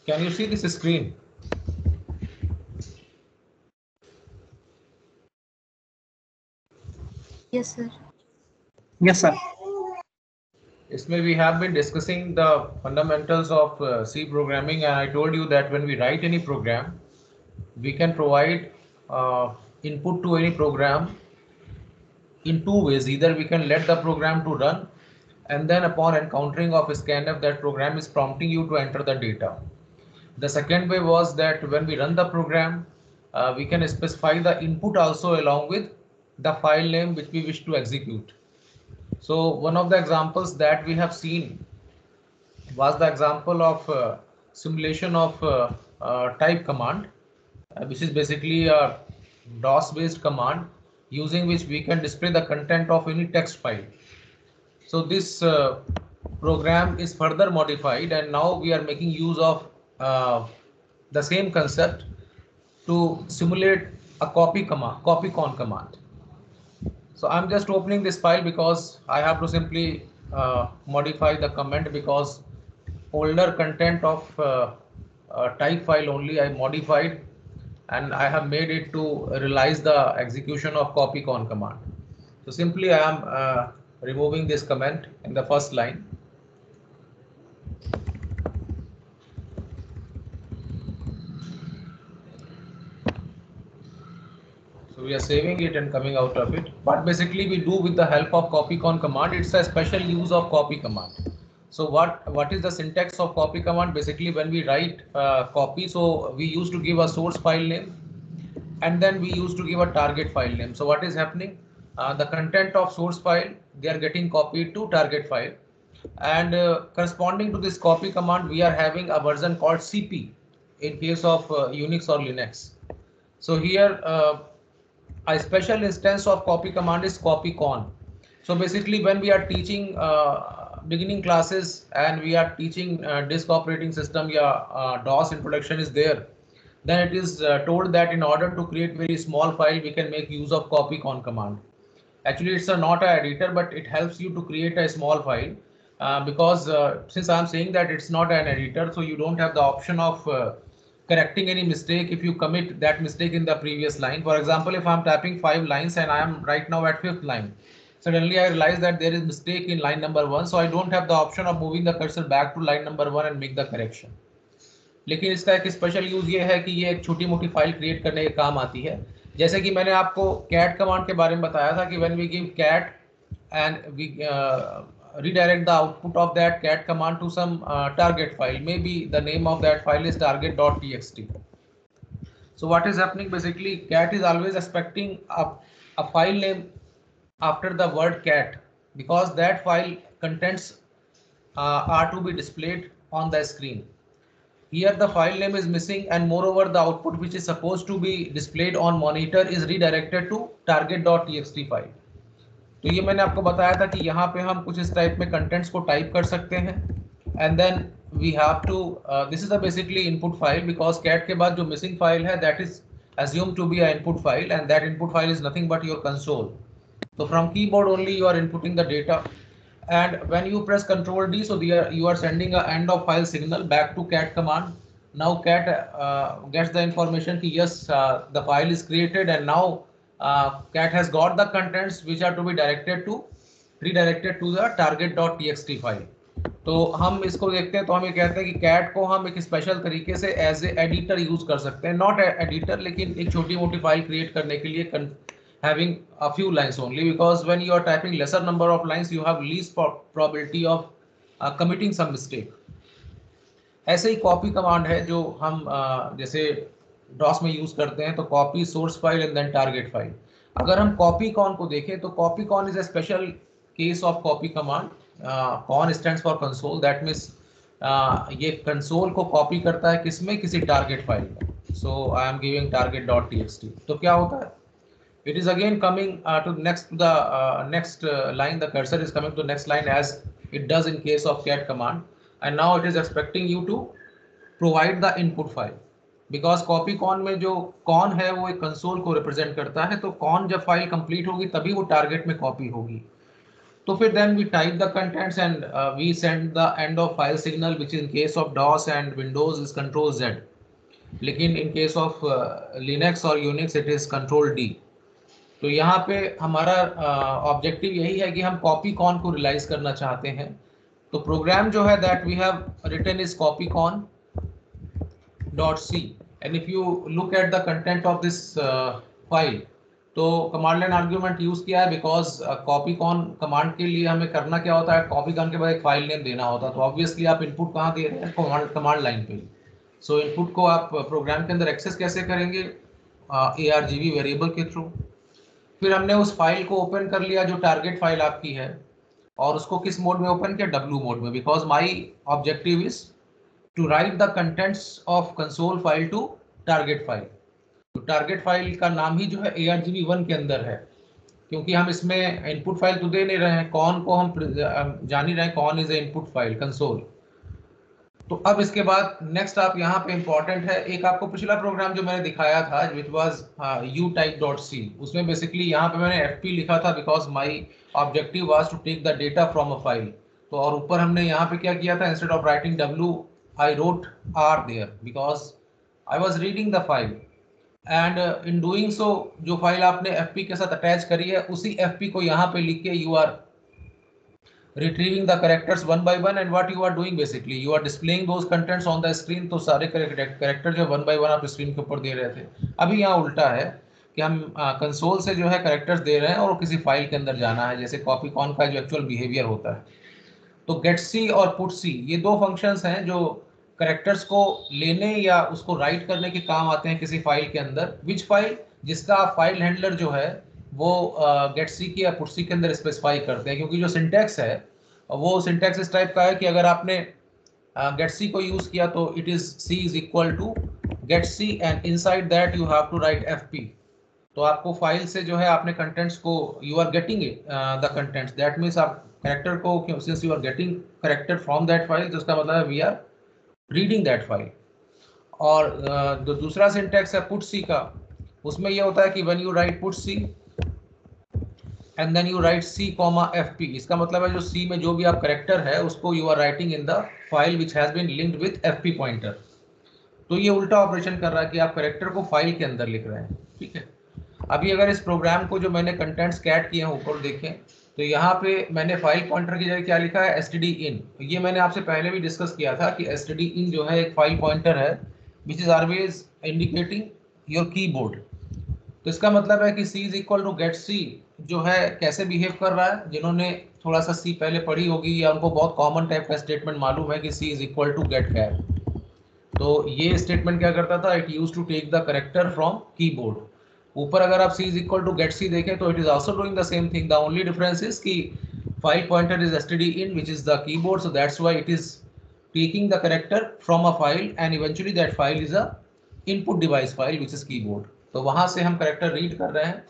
Can you see this screen? Yes, sir. Yes, sir. इसमें we have been discussing the fundamentals of C programming, and I told you that when we write any program, we can provide input to any program in two ways. Either we can let the program to run, and then upon encountering of scanf, that program is prompting you to enter the data. The second way was that when we run the program, we can specify the input also along with the file name which we wish to execute. So one of the examples that we have seen was the example of simulation of type command, which is basically a DOS based command using which we can display the content of any text file. So this program is further modified, and now we are making use of the same concept to simulate a copycon command. So I'm just opening this file because I have to simply modify the comment, because older content of type file only I modified, and I have made it to realize the execution of copycon command. So simply I am removing this comment in the first line. So we are saving it and coming out of it. But basically we do with the help of copycon command. It's a special use of copy command. So what is the syntax of copy command? Basically when we write copy, so we used to give a source file name, and then we used to give a target file name. So what is happening? The content of source file, they are getting copied to target file, and corresponding to this copy command, we are having a version called CP in case of Unix or Linux. So here a special instance of copy command is copycon. So basically when we are teaching beginning classes and we are teaching disk operating system, DOS introduction is there, then it is told that in order to create very small file, we can make use of copycon command. Actually it's not an editor, but it helps you to create a small file, because since I'm saying that it's not an editor, so you don't have the option of correcting any mistake if you commit that mistake in the previous line. For example, if I'm typing 5 lines and I am right now at 5th line, suddenly I realize that there is mistake in line number 1, so I don't have the option of moving the cursor back to line number 1 and make the correction. लेकिन इसका एक special use ये है कि ये एक छोटी मोटी फाइल क्रिएट करने के काम आती है. जैसे कि मैंने आपको cat कमांड के बारे में बताया था कि when we give cat and we redirect the output of that cat command to some target file, maybe the name of that file is target.txt. So what is happening? Basically cat is always expecting a file name after the word cat, because that file contents are to be displayed on the screen. Here the file name is missing, and moreover the output which is supposed to be displayed on monitor is redirected to target.txt file. तो ये मैंने आपको बताया था कि यहाँ पे हम कुछ इस टाइप में कंटेंट्स को टाइप कर सकते हैं, and then we have to this is the basically input file, because cat के बाद जो मिसिंग फाइल है that is assumed to be an input file, and that input file is nothing but your console. So from keyboard only you are inputting the data, and when you press Ctrl D, so there you are sending a end of file signal back to cat command. Now cat gets the information that yes, the file is created, and now cat has got the contents which are to be redirected to the target.txt file. तो हम इसको देखते हैं, तो हम ये कहते हैं कि कैट को हम एक स्पेशल तरीके से एज ए एडिटर यूज कर सकते हैं, नॉट एडिटर, लेकिन एक छोटी मोटी फाइल क्रिएट करने के लिए having a few lines only, because when you are typing lesser number of lines you have least probability of committing some mistake. ऐसे ही कॉपी कमांड है जो हम जैसे DOS में यूज करते हैं, तो copy source file and then target file. अगर हम कॉपी कॉन को देखें तो copy con is a special case of copy command. Con stands for console, that means ये कंसोल को कॉपी करता है किसमें, किसी टारगेट फाइल में. So I am giving target.txt. तो क्या होता है, it is again coming to next line. The cursor is coming to next line as it does in case of cat command, and now it is expecting you to provide the input file, because copy con में जो con है वो एक console को represent करता है. तो con जब फाइल complete होगी तभी वो target में copy होगी. तो फिर then we type the contents and we send the end of file signal, which in case of DOS and Windows is Control Z, लेकिन in case of Linux और Unix it is Control D. तो यहाँ पे हमारा objective यही है कि हम कॉपी कॉन को रियलाइज करना चाहते हैं. तो प्रोग्राम जो है that we have written is copycon dot C, and if you look at the content of this file, तो कमांड लाइन आर्ग्यूमेंट यूज किया है बिकॉज copycon कमांड के लिए हमें करना क्या होता है, copycon के बाद एक फाइल नेम देना होता है. तो ऑब्वियसली आप इनपुट कहाँ दे रहे हैं, कमांड लाइन पे. सो इनपुट को आप प्रोग्राम के अंदर एक्सेस कैसे करेंगे, argv वेरिएबल के थ्रू. फिर हमने उस फाइल को ओपन कर लिया जो टारगेट फाइल आपकी है, और उसको किस मोड में ओपन किया, W मोड में, because my objective is to write the contents of console file to target file. तो टारगेट फाइल का नाम ही जो है argv1 के अंदर है, क्योंकि हम इसमें इनपुट फाइल तो दे नहीं रहे हैं, कौन को हम जान ही रहे हैं कौन is a input file console. तो अब इसके बाद नेक्स्ट आप यहाँ पे इंपॉर्टेंट है, एक आपको पिछला प्रोग्राम जो मैंने दिखाया था विच वाज utype.c, उसमें बेसिकली यहाँ पे मैंने fp लिखा था because my objective was to take the data from a file. तो और ऊपर हमने यहाँ पे क्या किया था, instead of writing w I wrote r there because I was reading the file, and in doing so जो फाइल आपने fp के साथ अटैच करी है उसी fp को यहाँ पे लिख के you are retrieving the characters one by one, and what you are doing basically you are displaying those contents on the screen. तो सारे कैरेक्टर जो वन बाय वन आप स्क्रीन के ऊपर दे रहे थे. अभी यहाँ उल्टा है कि हम कंसोल से जो है कैरेक्टर्स दे रहे हैं और वो किसी फाइल के अंदर जाना है, जैसे copycon का जो एक्चुअल बिहेवियर होता है. तो getC और putC ये दो फंक्शंस हैं जो कैरेक्टर्स को लेने या उसको राइट करने के काम आते हैं किसी फाइल के अंदर. विच फाइल, जिसका फाइल हैंडलर जो है वो getC की या putC के अंदर स्पेसिफाई करते हैं, क्योंकि जो सिंटैक्स है वो सिंटैक्स इस टाइप का है कि अगर आपने getC को यूज किया तो it is C is equal to getC and inside that you have to write fp. तो आपको फाइल से जो है आपने कंटेंट्स को you are getting the contents, that means आप कैरेक्टर को, since you are getting character from that file, तो उसका मतलब है we are reading that file. और जो दूसरा सिंटैक्स है putC का, उसमें यह होता है कि when you write putC and then you write C, fp, इसका मतलब है जो C में जो भी आप कैरेक्टर है उसको you are writing in the file which has been linked with fp pointer. तो ये उल्टा ऑपरेशन कर रहा है कि आप कैरेक्टर को फाइल के अंदर लिख रहे हैं. ठीक है. अभी अगर इस प्रोग्राम को जो मैंने कंटेंट्स कैट किए हैं ऊपर देखें, तो यहाँ पे मैंने फाइल पॉइंटर की जगह क्या लिखा है, stdin. ये मैंने आपसे पहले भी डिस्कस किया था कि stdin जो है एक फाइल पॉइंटर है which is always indicating your keyboard. तो इसका मतलब है कि C is equal to getC जो है कैसे बिहेव कर रहा है. जिन्होंने थोड़ा सा C पहले पढ़ी होगी या उनको बहुत कॉमन टाइप का स्टेटमेंट मालूम है कि C is equal to getchar. तो ये स्टेटमेंट क्या करता था, it use to take the character from keyboard. ऊपर अगर आप C is equal to getC देखें तो it is also doing the same thing. The only difference is कि file pointer is stdin which is the keyboard, so that's why it is taking the character from a file and eventually that file is a input device file which is keyboard. तो वहां से हम character read कर रहे हैं,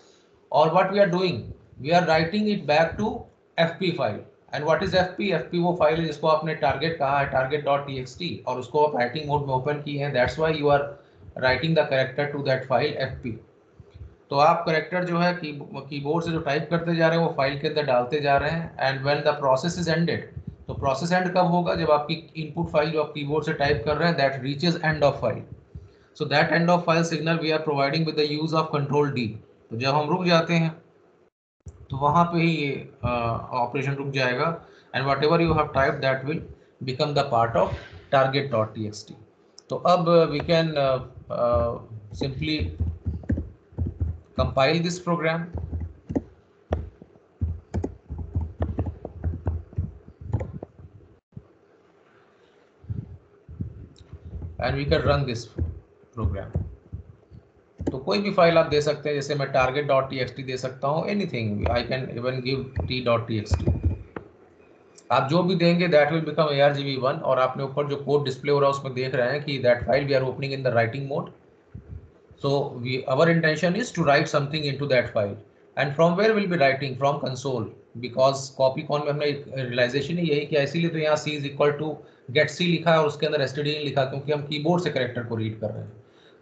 और what we are doing, we are writing it back to fp file. And what is fp? fp वो file है जिसको आपने टारगेट कहा है, target.txt, और उसको आप राइटिंग मोड में ओपन किए हैं. That's why you are writing the character to that file fp. तो आप कैरेक्टर जो है कीबोर्ड से जो टाइप करते जा रहे हैं वो फाइल के अंदर डालते जा रहे हैं. And when the process is ended, तो प्रोसेस एंड कब होगा, जब आपकी इनपुट फाइल जो आप कीबोर्ड से टाइप कर रहे हैं that reaches end of file. So that end of file signal we are providing with the use of control D. तो जब हम रुक जाते हैं तो वहाँ पे ही ये ऑपरेशन रुक जाएगा, and whatever you have typed that will become the part of target.txt. तो अब we can simply compile this program. And we can run this program. तो कोई भी फाइल आप दे सकते हैं, जैसे मैं target.txt दे सकता हूँ, anything. I can even give t.txt. आप जो भी देंगे दैट विल बिकम argv1. और आपने ऊपर जो कोड डिस्प्ले हो रहा है उसमें देख रहे हैं कि that file we are opening in the writing mode. So our intention is to write something into that file. And from where will be writing, from console, because copycon में हमने रियलाइजेशन ही यही किया, इसीलिए तो यहाँ C is equal to getC लिखा है और उसके अंदर stdin लिखा, क्योंकि हम कीबोर्ड से कैरेक्टर को रीड कर रहे हैं.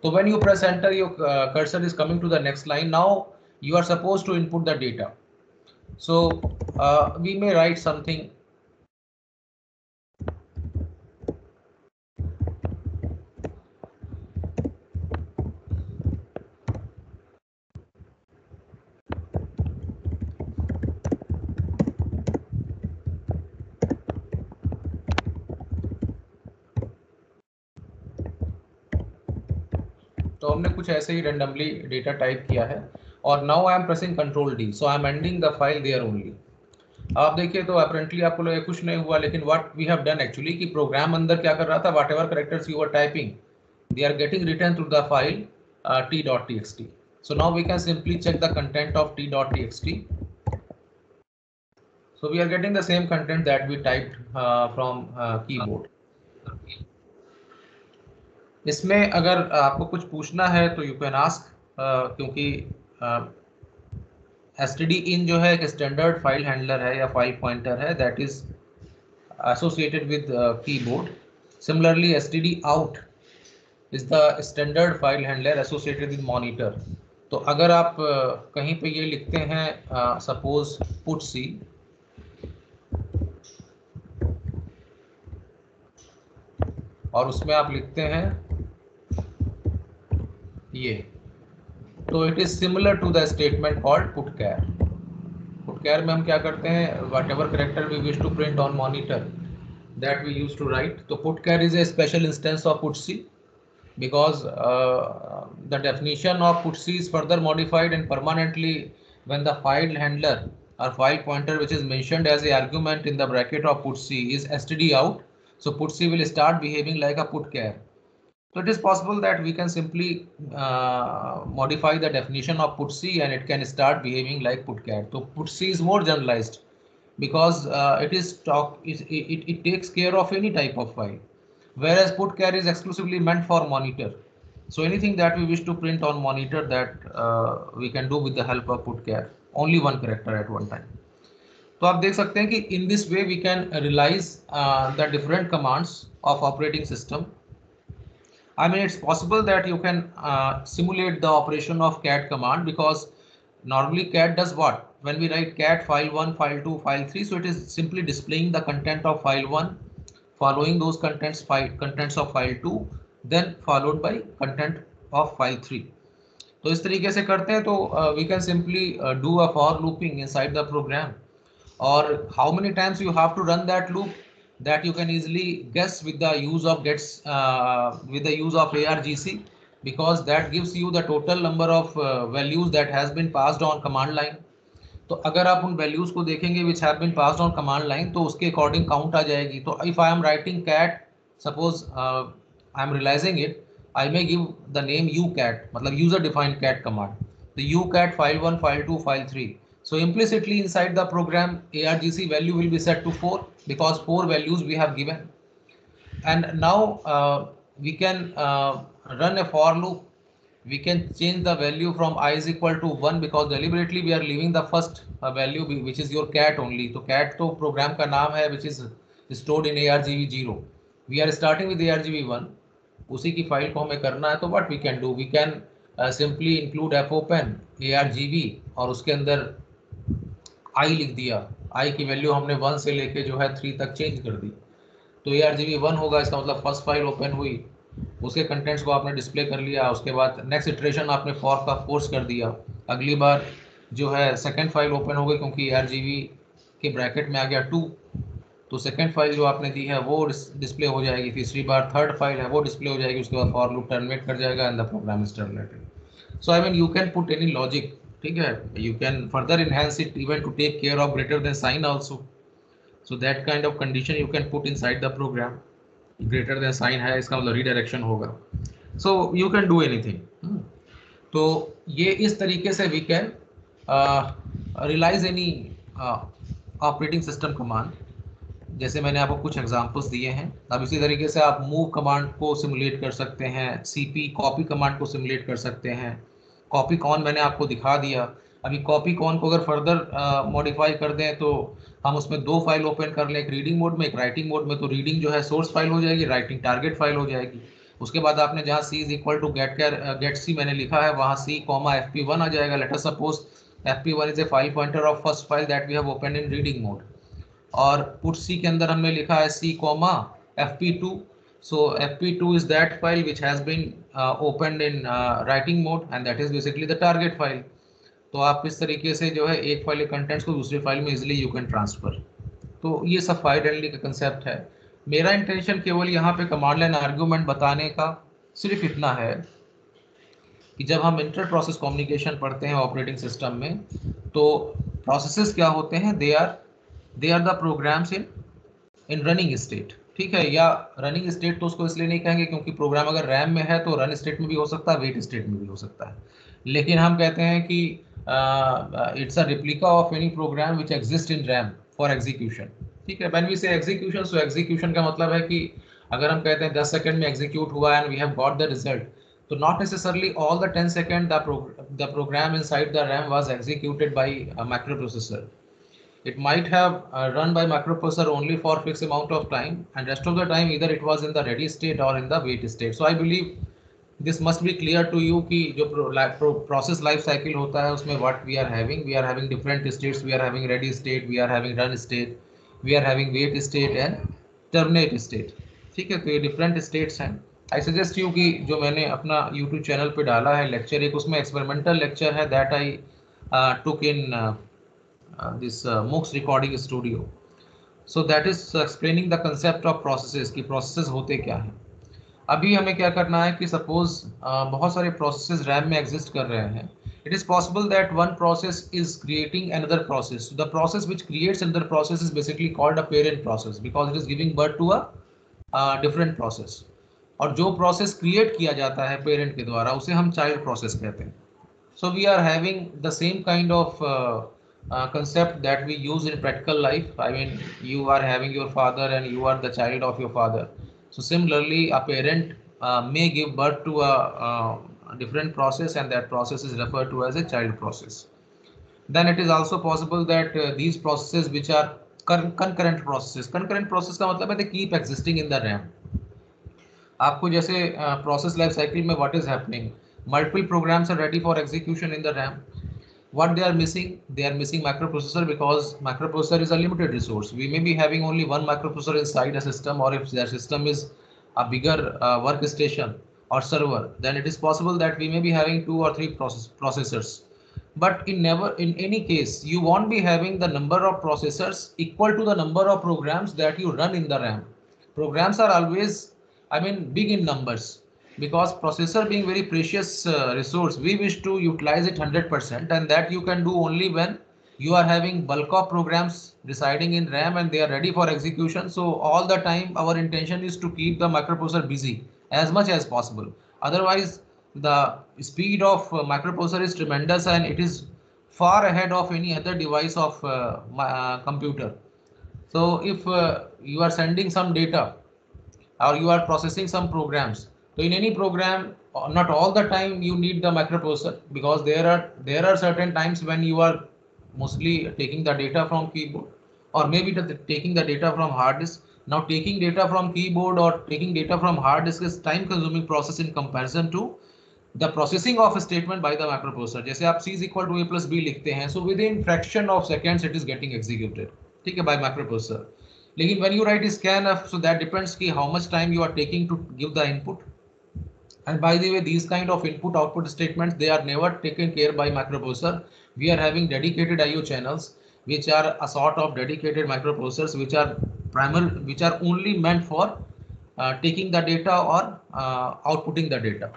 So when you press enter, your cursor is coming to the next line. Now you are supposed to input the data. So we may write something. तो हमने कुछ ऐसे ही रेंडमली डेटा टाइप किया है और now I am pressing control D, so I am ending the file there only. आप देखिए तो अपेरेंटली आपको लगे कुछ नहीं हुआ, लेकिन what we have done actually कि प्रोग्राम अंदर क्या कर रहा था, whatever characters you are typing they are getting return through the file t.txt. So now we can simply check the content of t.txt. So we are getting the same content that we typed from keyboard. इसमें अगर आपको कुछ पूछना है तो you can ask, क्योंकि std in जो है एक स्टैंडर्ड फाइल हैंडलर है या फाइल पॉइंटर है that is associated with keyboard. Similarly std out is the standard file handler associated with monitor। तो अगर आप कहीं पे ये लिखते हैं सपोज पुट सी, और उसमें आप लिखते हैं ये, तो it is similar to the statement called putchar. Putchar में हम क्या करते हैं, whatever character we wish to print on monitor that we use to write. तो putchar is a special instance of putc because the definition of putc is further modified and permanently when the file handler or file pointer which is mentioned as a argument in the bracket of putc is std out, so putc will start behaving like a putchar. So it is possible that we can simply modify the definition of putc and it can start behaving like putchar. So putc is more generalized because it takes care of any type of file, whereas putchar is exclusively meant for monitor. So anything that we wish to print on monitor that we can do with the help of putchar, only one character at one time. तो आप देख सकते हैं कि in this way we can realize the different commands of operating system. I mean, it's possible that you can simulate the operation of cat command, because normally cat does what? When we write cat file1, file2, file3, so it is simply displaying the content of file1, following those contents of file2, then followed by content of file3. तो इस तरीके से करते हैं तो we can simply do a for looping inside the program, or how many times you have to run that loop, that you can easily guess with the use of argc, because that gives you the total number of values that has been passed on command line. तो अगर आप उन values को देखेंगे which have been passed on command line, तो उसके according count आ जाएगी। तो if I am writing cat, suppose I am realizing it, I may give the name ucat, मतलब user defined cat command, the ucat file1, file2, file3. So implicitly inside the program argc value will be set to 4 because 4 values we have given. And now we can run a for loop. We can change the value from I is equal to 1 because deliberately we are leaving the first value which is your cat only. तो cat तो program का नाम है which is stored in argv 0. We are starting with argv 1. उसी की file को हमें करना है, तो what we can do, we can simply include fopen argv और उसके अंदर I लिख दिया। I की वैल्यू हमने 1 से लेके जो है 3 तक चेंज कर दी। तो argv 1 होगा, इसका मतलब फर्स्ट फाइल ओपन हुई, उसके कंटेंट्स को आपने डिस्प्ले कर लिया, उसके बाद नेक्स्ट इटरेशन आपने फॉर का फोर्स कर दिया, अगली बार जो है सेकंड फाइल ओपन हो गई क्योंकि argv के ब्रैकेट में आ गया 2, तो सेकंड फाइल जो आपने दी है वो डिस्प्ले हो जाएगी, तीसरी बार थर्ड फाइल है वो डिस्प्ले हो जाएगी, उसके बाद फॉर लूप टर्मिनेट कर जाएगा and the program is terminated. So I mean you can put any logic, ठीक है, you can further enhance it even to take care of greater than sign also. So that kind of condition you can put inside the program. Greater than sign है इसका मतलब redirection होगा, so you can do anything. तो ये इस तरीके से we can realize any operating system command. जैसे मैंने आपको कुछ एग्जांपल्स दिए हैं, अब इसी तरीके से आप मूव कमांड को सिमुलेट कर सकते हैं, सीपी कॉपी कमांड को सिमुलेट कर सकते हैं, कॉपी कॉन मैंने आपको दिखा दिया। अभी कॉपी कॉन को अगर फर्दर मॉडिफाई कर दें तो हम उसमें 2 फाइल ओपन कर लें, एक रीडिंग मोड में एक राइटिंग मोड में। तो रीडिंग जो है सोर्स फाइल हो जाएगी, राइटिंग टारगेट फाइल हो जाएगी। उसके बाद आपने जहाँ c is equal to getc मैंने लिखा है वहाँ c, fp1 आ जाएगा। Let us suppose fp1 is a file pointer of first file that we have opened in reading mode. और put c के अंदर हमने लिखा है c comma fp2. So fp2 is that file which has been opened in writing mode and that is basically the target file. तो आप इस तरीके से जो है एक फाइल के कंटेंट्स को दूसरी फाइल में इजीली यू कैन ट्रांसफर. तो ये सब फाइल हैंडलिंग का कंसेप्ट है. मेरा इंटेंशन केवल यहाँ पे कमांड लाइन आर्गुमेंट बताने का सिर्फ इतना है कि जब हम इंटर प्रोसेस कम्युनिकेशन पढ़ते हैं ऑपरेटिंग सिस्टम में तो प्रोसेसेस क्या होते हैं, they are the programs in running state. ठीक है, या रनिंग स्टेट तो उसको इसलिए नहीं कहेंगे क्योंकि प्रोग्राम अगर रैम में है तो रन स्टेट में भी हो सकता है, वेट स्टेट में भी हो सकता है. लेकिन हम कहते हैं कि it's a replica of any program which exist in RAM for execution. ठीक है, when we say execution, so execution का मतलब है कि अगर हम कहते हैं 10 सेकंड में एग्जीक्यूट हुआ and we have got the result, तो not necessarily all the 10 second the program inside the RAM was executed by a microprocessor. It might have run by microprocessor only for fixed amount of time and rest of the time either it was in the ready state or in the wait state. So I believe this must be clear to you कि जो process life cycle होता है उसमें what we are having different states. We are having ready state, we are having run state, we are having wait state and terminate state. ठीक है, तो ये different states हैं. I suggest you कि जो मैंने अपना YouTube चैनल पे डाला है लेक्चर, एक उसमें एक्सपेरिमेंटल लेक्चर है that I took in this MOOCs recording studio. So that is explaining the concept of processes कि processes होते क्या हैं. अभी हमें क्या करना है कि suppose बहुत सारे processes RAM में exist कर रहे हैं. It is possible that one process is creating another process. So the process which creates another process is basically called a parent process because it is giving birth to a different process. और जो process create किया जाता है parent के द्वारा उसे हम child process कहते हैं. So we are having the same kind of concept that we use in practical life. I mean, you are having your father and you are the child of your father. So similarly, a parent may give birth to a different process and that process is referred to as a child process. Then it is also possible that these processes which are concurrent process का मतलब है they keep existing in the RAM. आपको जैसे process life cycle में what is happening, multiple programs are ready for execution in the RAM. What they are missing microprocessor because microprocessor is a limited resource. We may be having only one microprocessor inside a system, or if their system is a bigger workstation or server, then it is possible that we may be having 2 or 3 processors. But in any case, you won't be having the number of processors equal to the number of programs that you run in the RAM. Programs are always, big in numbers. Because processor being very precious resource, we wish to utilize it 100% and that you can do only when you are having bulk of programs residing in RAM and they are ready for execution. So all the time our intention is to keep the microprocessor busy as much as possible. Otherwise the speed of microprocessor is tremendous and it is far ahead of any other device of computer. So if you are sending some data or you are processing some programs, so in any program, not all the time you need the microprocessor because there are certain times when you are mostly taking the data from keyboard or maybe taking the data from hard disk. Now taking data from keyboard or taking data from hard disk is time consuming process in comparison to the processing of a statement by the microprocessor. जैसे आप c is equal to a plus b लिखते हैं, so within fraction of seconds it is getting executed, ठीक है, by microprocessor. लेकिन when you write scanf, so that depends कि how much time you are taking to give the input. And by the way, these kind of input output statements, they are never taken care by microprocessor. We are having dedicated IO channels, which are a sort of dedicated microprocessors, which are only meant for taking the data or outputting the data.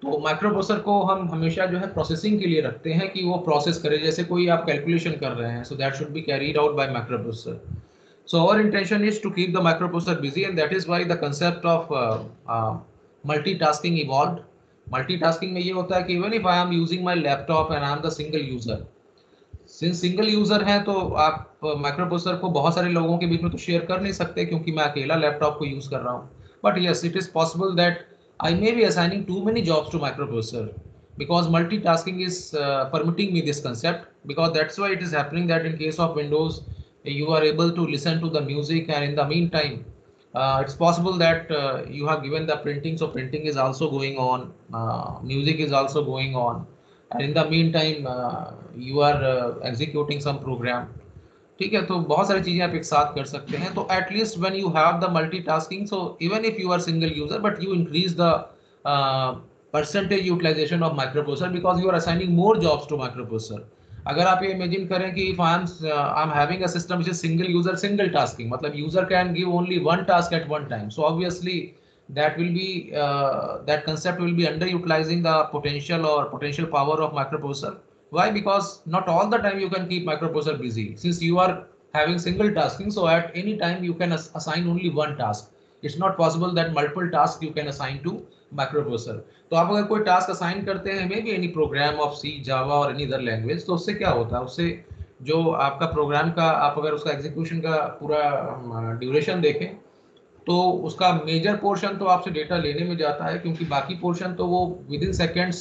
तो microprocessor को हम हमेशा जो है processing के लिए रखते हैं कि वो प्रोसेस करे, जैसे कोई आप कैलकुलेशन कर रहे हैं, so that should be carried out by microprocessor. So our intention is to keep the microprocessor busy and that is why the concept of multitasking evolved. Multitasking में ये होता है कि even if I am using my laptop and I am the single user, since single user है तो आप microprocessor को बहुत सारे लोगों के बीच में तो शेयर कर नहीं सकते क्योंकि मैं अकेला लैपटॉप को यूज कर रहा हूँ. But yes, it is possible that I may be assigning too many jobs to microprocessor because multitasking is permitting me this concept, because that's why it is happening that in case of Windows you are able to listen to the music and in the meantime it's possible that you have given the printing, so printing is also going on, music is also going on, and in the meantime you are executing some program. ठीक है, तो बहुत सारी चीजें आप एक साथ कर सकते हैं. तो at least when you have the multitasking, so even if you are single user but you increase the percentage utilization of microprocessor because you are assigning more jobs to microprocessor. अगर आप ये इमेजिन करें कि if I am having a system which is single user single tasking, मतलब user can give only one task at one time, so obviously that will be that concept will be underutilizing the potential power of microprocessor. Why? Because not all the time you can keep microprocessor busy. Since you are having single tasking, so at any time you can assign only one task. It's not possible that multiple tasks you can assign to microprocessor. तो आप अगर कोई task assign करते हैं maybe any program of C, Java or any other language, तो उससे क्या होता है, उससे जो आपका प्रोग्राम का आप अगर उसका एग्जीक्यूशन का पूरा ड्यूरेशन देखें तो उसका मेजर पोर्शन तो आपसे डेटा लेने में जाता है, क्योंकि बाकी पोर्शन तो वो विद इन सेकेंड्स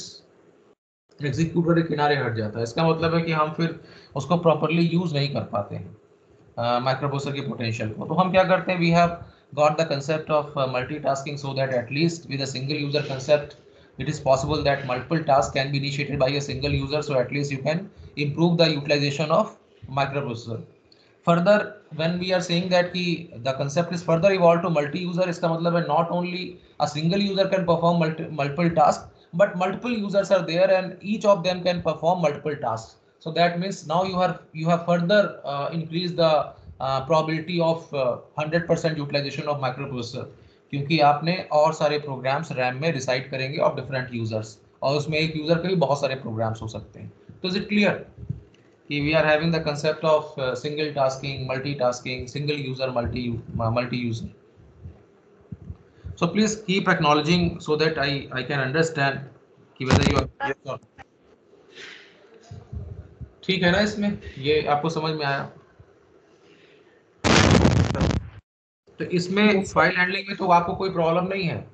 एग्जीक्यूटर के किनारे हट जाता है. इसका मतलब है कि हम फिर उसको प्रॉपरली यूज नहीं कर पाते हैं माइक्रोप्रोसेसर के पोटेंशियल को. तो हम क्या करते हैं, we have got the concept of multitasking so that at least with a single user concept it is possible that multiple tasks can be initiated by a single user, so at least you can improve the utilization of microprocessor. Further, when we are saying that the concept is further evolved to multi-user, इसका मतलब है not only a single user can perform multiple tasks, but multiple users are there and each of them can perform multiple tasks. So that means now you have further increased the probability of 100% utilization of microprocessor, क्योंकि आपने और सारे programmes RAM में reside करेंगे of different users, और उसमें एक user के भी बहुत सारे प्रोग्राम्स हो सकते हैं. तो इज इट क्लियर कि we are having the concept of single tasking, multitasking, single user, multi user. So please keep acknowledging so that I can understand कि वेदर यू आर ठीक है ना. इसमें ये आपको समझ में आया? तो इसमें फाइल हैंडलिंग में तो आपको कोई प्रॉब्लम नहीं है.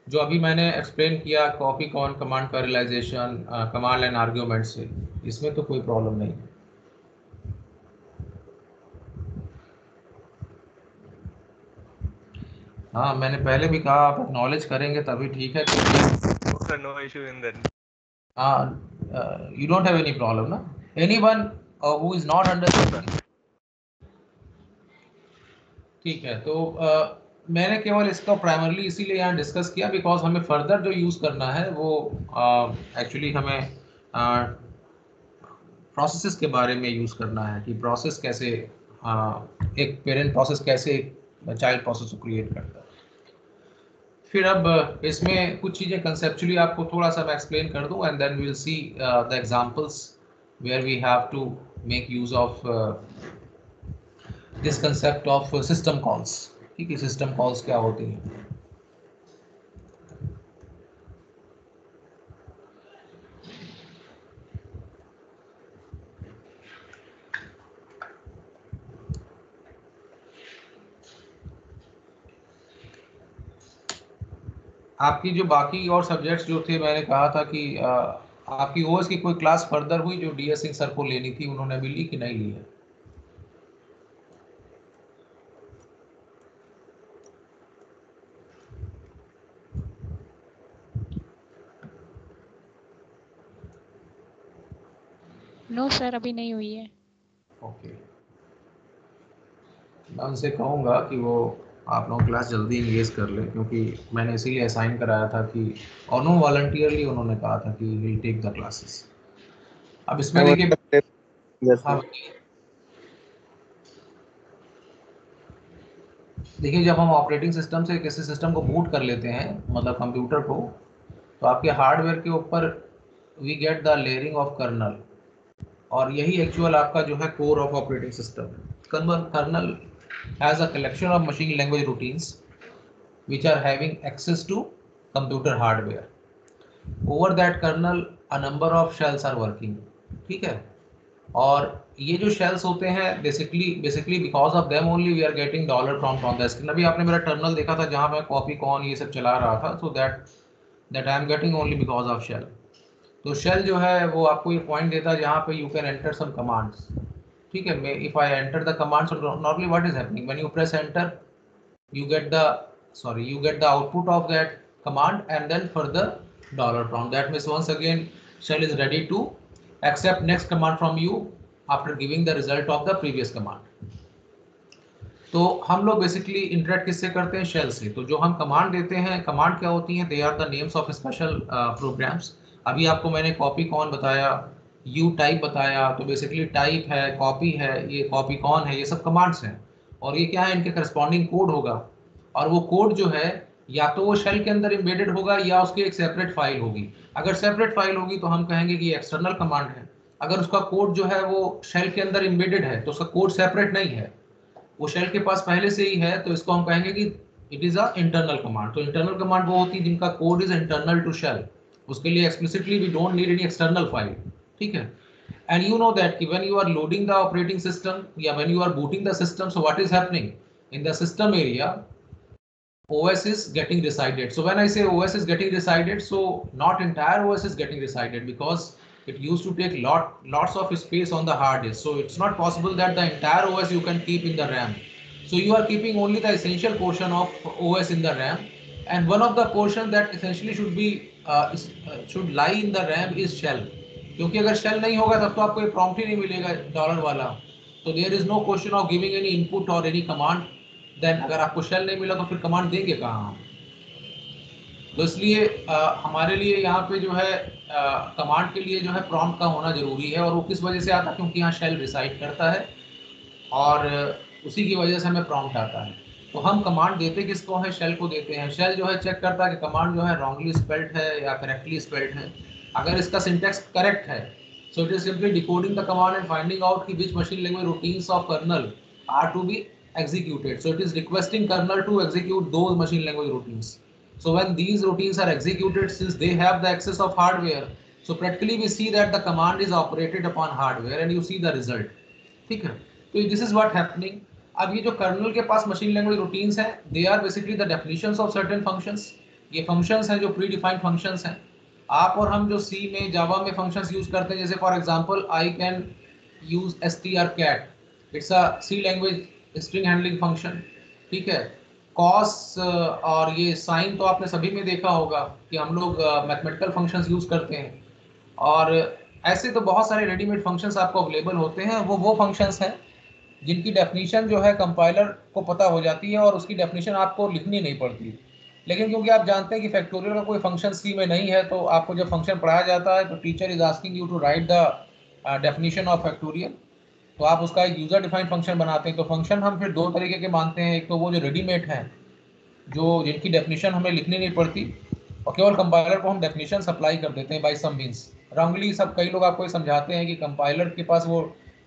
जो अभी मैंने एक्सप्लेन किया कॉपी कॉन कमांड का रियलाइजेशन कमांड लाइन आर्ग्यूमेंट से, इसमें तो कोई प्रॉब्लम नहीं है. हाँ, मैंने पहले भी कहा आप एक्नॉलेज करेंगे तभी ठीक है. No issue in that. You don't have any problem ना? Anyone who is not understanding? ठीक है. तो मैंने केवल इसका प्राइमरली इसीलिए यहाँ डिस्कस किया बिकॉज हमें फर्दर जो यूज़ करना है वो एक्चुअली हमें प्रोसेसेस के बारे में यूज़ करना है कि प्रोसेस कैसे एक पेरेंट प्रोसेस कैसे एक चाइल्ड प्रोसेस को क्रिएट करता है. फिर अब इसमें कुछ चीज़ें कंसेप्चुअली आपको थोड़ा सा मैं एक्सप्लेन कर दूँ and then we will see the examples where we have to make use of this concept of system calls. ठीक है, सिस्टम कॉल्स क्या होती हैं. आपकी जो बाकी और सब्जेक्ट्स जो थे, मैंने कहा था कि आपकी ओएस की कोई क्लास फर्दर हुई जो डीएस सिंह सर को लेनी थी, उन्होंने अभी ली कि नहीं ली है? नो सर, अभी नहीं हुई है. ओके, मैं उनसे कहूँगा कि वो आप लोग क्लास जल्दी इंगेज कर लें, क्योंकि मैंने इसीलिए असाइन कराया था कि और नो वॉलंटियरली उन्होंने कहा था कि विल टेक द क्लासेस. अब इसमें देखिए, देखिए जब हम ऑपरेटिंग सिस्टम से किसी सिस्टम को बूट कर लेते हैं, मतलब कंप्यूटर को, तो आपके हार्डवेयर के ऊपर we get the layering of kernel, और यही एक्चुअल आपका जो है कोर ऑफ ऑपरेटिंग सिस्टम है. Kernel has a collection of machine language routines which are having access to computer hardware. Over that kernel a number of shells are working. ठीक है, और ये जो shells होते हैं basically because of them only we are getting dollar prompt on the screen. अभी आपने मेरा टर्मिनल देखा था जहाँ मैं कॉपी कॉन ये सब चला रहा था, so that I am getting only because of shell. तो shell जो है वो आपको ये पॉइंट देता है जहाँ पे you can enter some commands. ठीक है, if I enter the command, so normally what is happening when you press enter, you get the output of that command, and then further dollar prompt. That means once again shell is ready to accept next command from you after giving the result of the previous command. तो हम लोग basically interact किससे करते हैं? Shell से. तो जो हम कमांड देते हैं, कमांड क्या होती हैं? They are the names of special programs. अभी आपको मैंने कॉपी कॉन बताया, यू टाइप बताया, तो बेसिकली टाइप है, कॉपी है, ये कॉपी कॉन है, ये सब कमांड्स हैं. और ये क्या है? इनके करस्पॉन्डिंग कोड होगा, और वो कोड जो है या तो वो शेल के अंदर एम्बेडेड होगा या उसकी एक सेपरेट फाइल होगी. अगर सेपरेट फाइल होगी तो हम कहेंगे कि ये एक्सटर्नल कमांड है. अगर उसका कोड जो है वो शेल के अंदर एम्बेडेड है तो उसका कोड सेपरेट नहीं है, वो शेल के पास पहले से ही है, तो इसको हम कहेंगे कि it is a internal command. तो इंटरनल कमांड वो होती है जिनका code is internal to shell. उसके लिए explicitly we don't need any external file. ठीक है. एंड यू नो दैट कि when you are loading the operating system या when you are booting the system, so what is happening in the system area? OS is getting decided. So when I say OS is getting decided, so not entire OS is getting decided, because it used to take lots of space on the hard disk. So it's not possible that the entire OS you can keep in the RAM. So you are keeping only the essential portion of OS in the RAM, and one of the portion that essentially should lie in the RAM is shell. क्योंकि अगर shell नहीं होगा तब तो आपको ये prompt ही नहीं मिलेगा डॉलर वाला. तो there is no question of giving any input or any command. Then अगर आपको शेल नहीं मिला तो फिर कमांड देंगे कहाँ हम? तो इसलिए हमारे लिए यहाँ पे जो है कमांड के लिए जो है प्रॉम्प्ट का होना जरूरी है. और वो किस वजह से आता है? क्योंकि यहाँ शेल रिसाइड करता है और उसी की वजह से हमें प्रॉम्प्ट आता है. तो हम कमांड देते किसको हैं? शेल को देते हैं. शेल जो है चेक करता है कि कमांड जो है रॉन्गली स्पेल्ड है या करेक्टली स्पेल्ड है. अगर इसका सिंटेक्स करेक्ट है, so it is simply decoding the command and finding out कि which machine language routines of kernel are to be executed. So it is requesting kernel to execute those machine language routines. So when these routines are executed, since they have the access of hardware, so practically we see that the command is operated upon hardware and you see the result. ठीक है. तो this is what happening. अब ये जो kernel के पास machine language routines हैं, they are basically the definitions of certain functions. ये functions हैं जो predefined functions हैं. आप और हम जो C में, Java में functions use करते हैं, जैसे for example I can use strcat. It's a C language string handling function. ठीक है. कॉस और ये साइन तो आपने सभी में देखा होगा कि हम लोग मैथमेटिकल फंक्शंस यूज करते हैं. और ऐसे तो बहुत सारे रेडीमेड फंक्शंस आपको अवेलेबल होते हैं. वो फंक्शंस हैं जिनकी डेफिनेशन जो है कंपाइलर को पता हो जाती है और उसकी डेफिनेशन आपको लिखनी नहीं पड़ती. लेकिन क्योंकि आप जानते हैं कि फैक्टोरियल का कोई फंक्शन सी में नहीं है, तो आपको जब फंक्शन पढ़ाया जाता है तो teacher is asking you to write the definition of factorial. तो आप उसका एक यूजर डिफाइंड फंक्शन बनाते हैं. तो फंक्शन हम फिर दो तरीके के मानते हैं. एक तो वो जो रेडीमेड हैं, जो जिनकी डेफिनेशन हमें लिखनी नहीं पड़ती और केवल कंपाइलर को हम डेफिनेशन सप्लाई कर देते हैं बाय सम मींस. रॉन्गली सब कई लोग आपको ये समझाते हैं कि कंपाइलर के पास वो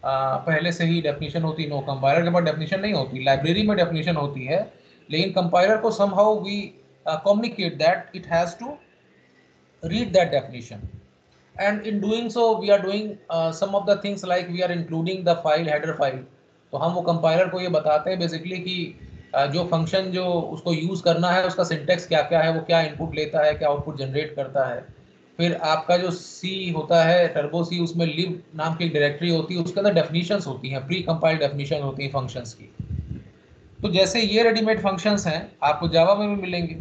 पहले से ही डेफिनेशन होती. नो, कंपाइलर के पास डेफिनेशन नहीं होती. लाइब्रेरी में डेफिनेशन होती है, लेकिन कंपाइलर को somehow we communicate that it has to read that definition. And in doing so we are doing some of the things like we are including the file header file. तो हम वो compiler को ये बताते हैं basically कि जो function जो उसको यूज़ करना है उसका सिंटेक्स क्या क्या है, वो क्या इनपुट लेता है, क्या आउटपुट जनरेट करता है. फिर आपका जो सी होता है टर्बो सी, उसमें लिब नाम की एक डायरेक्टरी होती है, उसके अंदर डेफिनेशंस होती हैं, प्री कंपाइल्ड डेफिनेशन होती हैं फंक्शंस की. तो जैसे ये रेडीमेड फंक्शंस हैं आपको जावा में भी मिलेंगे,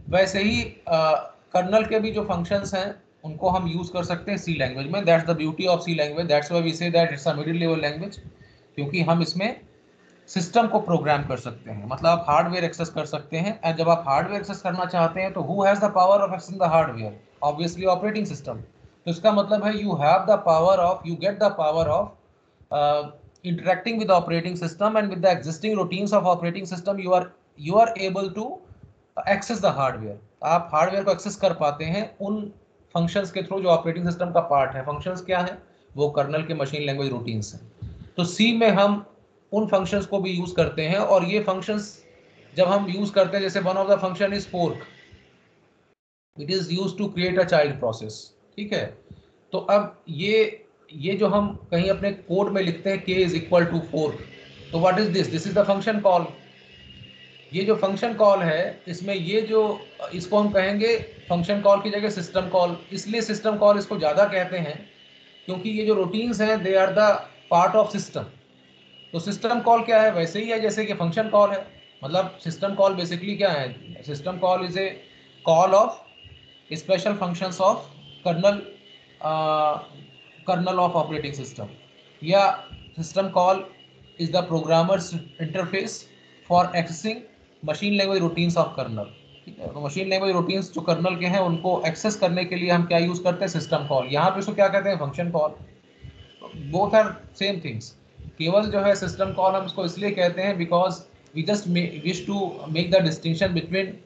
वैसे ही कर्नल के भी जो फंक्शंस हैं उनको हम यूज कर सकते हैं सी लैंग्वेज में. That's the beauty of C language. That's why we say that it's a middle level language, क्योंकि हम इसमें सिस्टम को प्रोग्राम कर सकते हैं. मतलब आप हार्डवेयर एक्सेस कर सकते हैं. और जब आप हार्डवेयर एक्सेस करना चाहते हैं तो who has the power of accessing the hardware? Obviously operating system. तो इसका मतलब है you have the power of, you get the power of interacting with the operating system, and with the existing routines of operating system you are able to access the hardware. आप hardware को access कर पाते हैं उन functions के through जो operating system का part है. फंक्शंस क्या है? वो कर्नल के मशीन लैंग्वेज रूटीन्स हैं. तो सी में हम उन फंक्शंस को भी यूज करते हैं. और ये फंक्शंस जब हम यूज करते हैं, जैसे one of the function is fork, it is use to create a child process. ठीक है. तो अब ये जो हम कहीं अपने कोड में लिखते हैं k is equal to fork, तो what is this? This is the function call. ये जो फंक्शन कॉल है इसमें ये जो इसको हम कहेंगे फंक्शन कॉल की जगह सिस्टम कॉल. इसलिए सिस्टम कॉल इसको ज़्यादा कहते हैं क्योंकि ये जो रूटीन्स हैं they are the part of system. तो सिस्टम कॉल क्या है? वैसे ही है जैसे कि फंक्शन कॉल है. मतलब सिस्टम कॉल बेसिकली क्या है? System call is a call of special functions of kernel kernel of operating system. Yeah, system call is the programmer's interface for accessing machine language routines of kernel. ठीक है, तो machine language routines जो colonel के हैं उनको access करने के लिए हम क्या यूज करते हैं, सिस्टम कॉल. यहाँ पे इसको क्या कहते हैं, function call. Both are same things. केवल जो है सिस्टम कॉल हम इसको इसलिए कहते हैं because we just wish to make the distinction between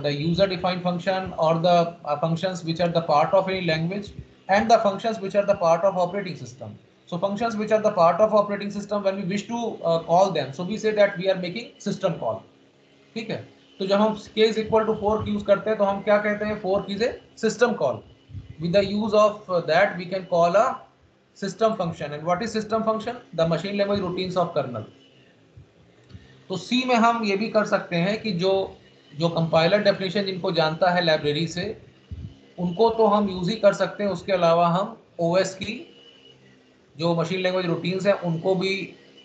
the user defined function or the functions which are the part of any language and the functions which are the part of operating system. So functions which are the part of operating system, when we wish to call them, so we say that we are making system call. ठीक है, तो जब हम k is equal to fork use करते हैं तो हम क्या कहते हैं, fork is a system call. With the use of that we can call a system function. And what is system function? The machine language routines of kernel. तो C में हम ये भी कर सकते हैं कि जो कंपाइलर डेफिनेशन जिनको जानता है लाइब्रेरी से, उनको तो हम यूज ही कर सकते हैं. उसके अलावा हम ओएस की जो मशीन लैंग्वेज रूटीन्स हैं उनको भी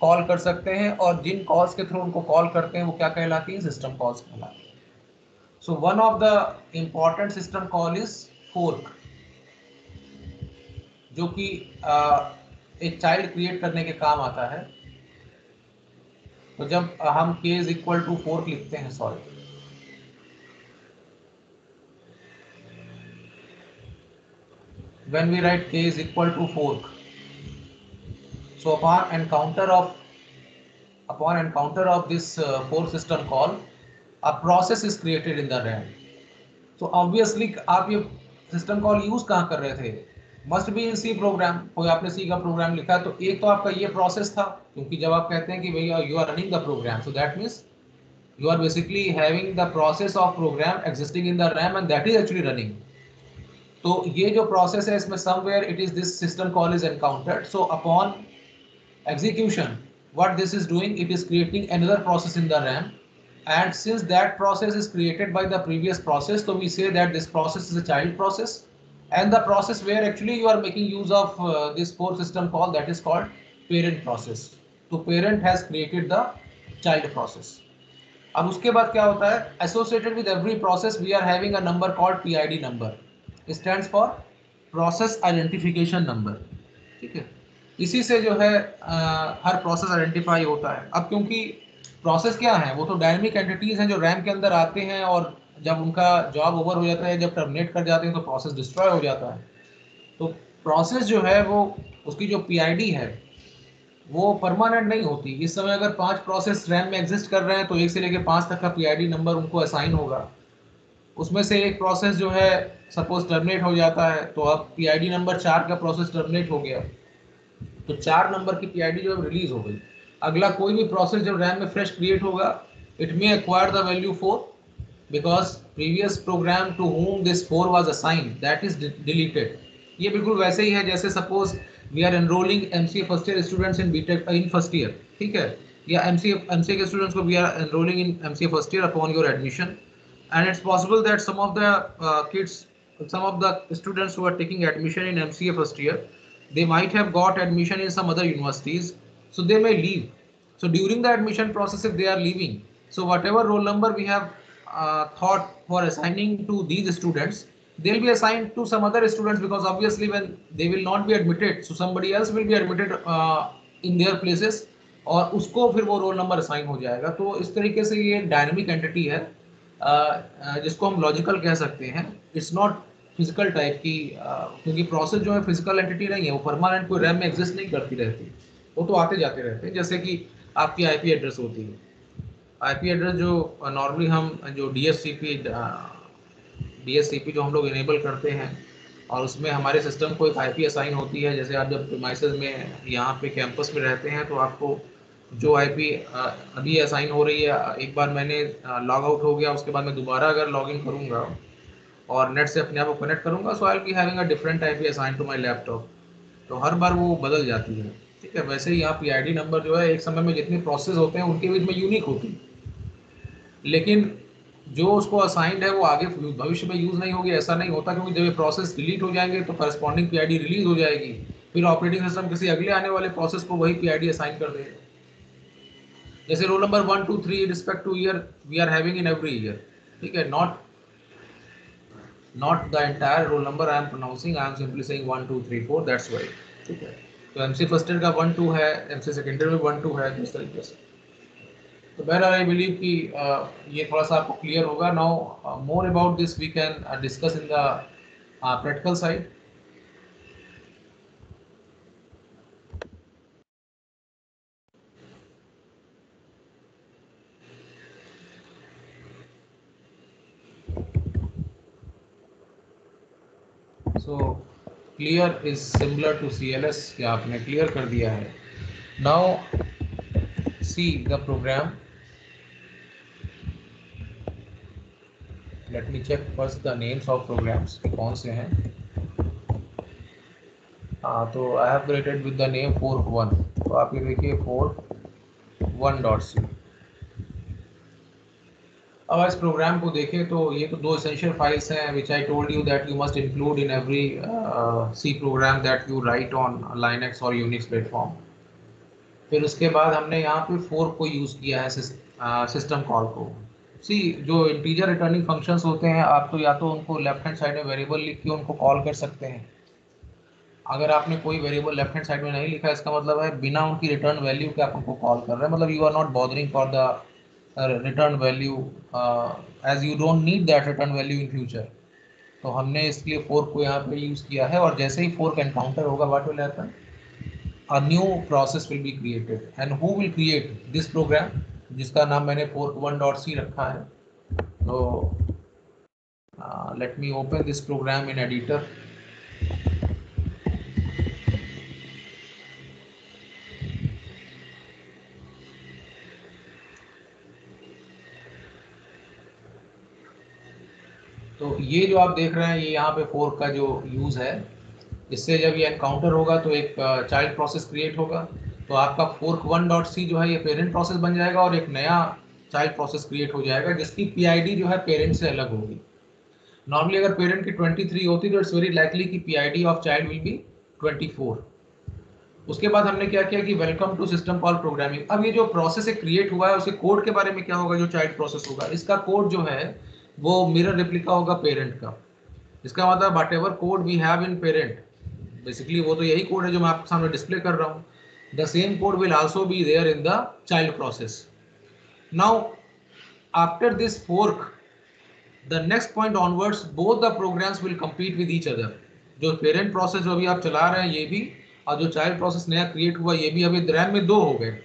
कॉल कर सकते हैं, और जिन कॉल्स के थ्रू उनको कॉल करते हैं वो क्या कहलाती हैं, सिस्टम कॉल्स कहलाती हैं. So one of the important system call is fork, जो कि एक चाइल्ड क्रिएट करने के काम आता है. तो जब हम k is equal to fork लिखते हैं, sorry, when we write k is equal to fork, so upon encounter of this fork system call, a process is created in the RAM. So obviously आप ये system call use कहाँ कर रहे थे, must be in C program. कोई आपने C का programme लिखा है तो एक तो आपका ये प्रोसेस था, क्योंकि जब आप कहते हैं कि भैया you are running the program, so that means you are basically having the process of program existing in the RAM and that is actually running. तो ये जो प्रोसेस है इसमें somewhere it is this system call is encountered. So upon execution, what this is doing, it is creating another process in the RAM, and since that process is created by the previous process, so we say that this process is a child process, and the process where actually you are making use of this fork system call, that is called parent process. So parent has created the child process. अब उसके बाद क्या होता है, associated with every process we are having a number called PID number. Stands for process identification number. ठीक है, इसी से जो है हर प्रोसेस आइडेंटिफाई होता है. अब क्योंकि प्रोसेस क्या है, वो तो डायनेमिक एंटिटीज हैं जो रैम के अंदर आते हैं, और जब उनका जॉब ओवर हो जाता है, जब टर्मिनेट कर जाते हैं तो प्रोसेस डिस्ट्रॉय हो जाता है. तो प्रोसेस जो है वो उसकी जो पीआईडी है वो परमानेंट नहीं होती. इस समय अगर 5 प्रोसेस रैम में एग्जिस्ट कर रहे हैं तो 1 से लेकर 5 तक का पीआईडी नंबर उनको असाइन होगा. उसमें से एक प्रोसेस जो है सपोज टर्मिनेट हो जाता है, तो अब पीआईडी नंबर 4 का प्रोसेस टर्मिनेट हो गया, तो 4 नंबर की पीआईडी जो है रिलीज हो गई. अगला कोई भी प्रोसेस जब रैम में फ्रेश क्रिएट होगा, it may acquire the value 4 because previous program to whom this 4 was assigned that is deleted. ये बिल्कुल वैसे ही है जैसे suppose we are enrolling MCA first year students in BTech in first year. ठीक है, या एमसीए के स्टूडेंट्स को we are enrolling in MCA first year upon your admission, and it's possible that some of the some of the students who are taking admission in MCA first year, they might have got admission in some other universities, so they may leave. So during the admission process, if they are leaving, so whatever roll number we have thought for assigning to these students, they'll be assigned to some other students, because obviously when they will not be admitted, so somebody else will be admitted in their places, और उसको फिर वो roll number assign हो जाएगा. तो इस तरीके से ये डायनेमिक एंटिटी है जिसको हम लॉजिकल कह सकते हैं. इट्स नॉट फिजिकल टाइप की, क्योंकि प्रोसेस जो है फिजिकल एंटिटी नहीं है, वो परमानेंट कोई रैम में एग्जिस्ट नहीं करती रहती, वो तो आते जाते रहते हैं. जैसे कि आपकी आईपी एड्रेस होती है, आईपी एड्रेस जो नॉर्मली हम जो डीएचसीपी जो हम लोग इनेबल करते हैं, और उसमें हमारे सिस्टम को एक आईपी असाइन होती है. जैसे आप जब प्रीमाइसेस में यहाँ पे कैंपस में रहते हैं तो आपको जो आईपी अभी असाइन हो रही है, एक बार मैंने लॉग आउट हो गया, उसके बाद मैं दोबारा अगर लॉग इन करूँगा और नेट से अपने आप को कनेक्ट करूँगा, so I will be having a different IP assign to my laptop. तो हर बार वो बदल जाती है. ठीक है, वैसे ही यहाँ पीआईडी नंबर जो है एक समय में जितने प्रोसेस होते हैं उनके बीच में यूनिक होती है, लेकिन जो उसको असाइंड है वो आगे भविष्य में यूज़ नहीं होगी, ऐसा नहीं होता, क्योंकि जब ये प्रोसेस डिलीट हो जाएंगे तो करस्पॉन्डिंग पीआईडी रिलीज हो जाएगी, फिर ऑपरेटिंग सिस्टम किसी अगले आने वाले प्रोसेस को वही पीआईडी असाइन कर देगा. जैसे roll number 1 2 3 respect to year we are having in every year. ठीक है, not not the entire roll number I am pronouncing, I am simply saying 1 2 3 4, that's why. ठीक है, तो MC फर्स्ट ईयर का 1 2 है, MC सेकेंड ईयर में 1 2 है, इस तरीके से. तो बहरहाल आई बिलीव कि ये थोड़ा सा आपको क्लियर होगा. Now more about this we can discuss in the practical side. So clear is similar to CLS, क्या आपने क्लियर कर दिया है. Now see the program. Let me check first the names of programs कौन से हैं. तो I have created with the name fork1. तो आप ये देखिए fork1.c. अब इस प्रोग्राम को देखें तो ये तो दो essential files हैं which I told you that you must include in every C program that you write on Linux or Unix platform. फिर उसके बाद हमने यहाँ पे fork को यूज़ किया है सिस्टम कॉल को. सी जो इंटीजर रिटर्निंग फंक्शंस होते हैं आप तो या तो उनको लेफ्ट हैंड साइड में वेरिएबल लिख के उनको कॉल कर सकते हैं. अगर आपने कोई वेरिएबल लेफ्ट हैंड साइड में नहीं लिखा, इसका मतलब है बिना उनकी रिटर्न वैल्यू के आप उनको कॉल कर रहे हैं, मतलब you are not bothering for the return value as you don't need that return value in future. तो हमने इसलिए फोर्क को यहाँ पे यूज़ किया है. और जैसे ही फोर्क एनकाउंटर होगा what will happen, a new process will be created and who will create this program, जिसका नाम मैंने fork1.c रखा है. तो let me open this program in editor. तो ये जो आप देख रहे हैं ये यहाँ पे फोर्क का जो यूज़ है, इससे जब ये एनकाउंटर होगा तो एक चाइल्ड प्रोसेस क्रिएट होगा. तो आपका fork1.c जो है ये पेरेंट प्रोसेस बन जाएगा और एक नया चाइल्ड प्रोसेस क्रिएट हो जाएगा जिसकी PID जो है पेरेंट से अलग होगी. नॉर्मली अगर पेरेंट की 23 होती तो इट्स वेरी लाइकली कि PID of child will be 24. उसके बाद हमने क्या किया कि welcome to system call programming. अब ये जो प्रोसेस क्रिएट हुआ है उसके कोड के बारे में क्या होगा, जो चाइल्ड प्रोसेस होगा इसका कोड जो है वो मिरर रेप्लिका होगा पेरेंट का. इसका मतलब whatever code we have in parent, basically वो तो यही कोड है जो मैं आपके सामने डिस्प्ले कर रहा हूँ. The same code will also be there in the child process. Now after this fork the next point onwards both the programs will compete with each other. जो पेरेंट प्रोसेस जो अभी आप चला रहे हैं ये भी, और जो चाइल्ड प्रोसेस नया क्रिएट हुआ ये भी, अभी रैम में 2 हो गए.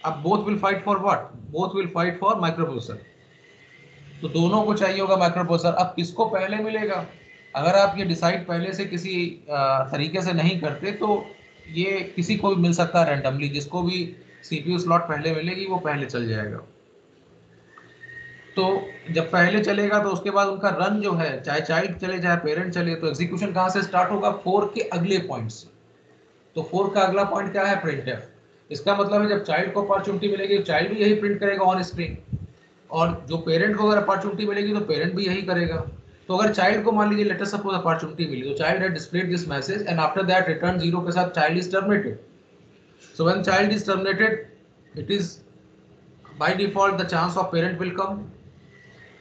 अब both will fight for what, both will fight for microprocessor. तो दोनों को चाहिए होगा माइक्रोप्रोसेसर. अब किसको पहले मिलेगा, अगर आप ये डिसाइड पहले से किसी तरीके से नहीं करते तो ये किसी को भी मिल सकता है रैंडमली. जिसको भी CPU स्लॉट पहले मिलेगी वो पहले चल जाएगा. तो जब पहले चलेगा तो उसके बाद उनका रन जो है, चाहे चाइल्ड चले चाहे पेरेंट चले, तो एग्जीक्यूशन कहाँ से स्टार्ट होगा, फोर्क के अगले पॉइंट से. तो फोर्क का अगला पॉइंट क्या है, printf. इसका मतलब है जब चाइल्ड को अपॉर्चुनिटी मिलेगी चाइल्ड भी यही प्रिंट करेगा ऑन स्क्रीन, और जो पेरेंट को अगर अपॉर्चुनिटी मिलेगी तो पेरेंट भी यही करेगा. तो अगर चाइल्ड को मान लीजिए लेट अस सपोज अपॉर्चुनिटी मिली, तो child had displayed this message and after that return 0 के साथ child is terminated. So when child is terminated it is by default the chance of parent will come.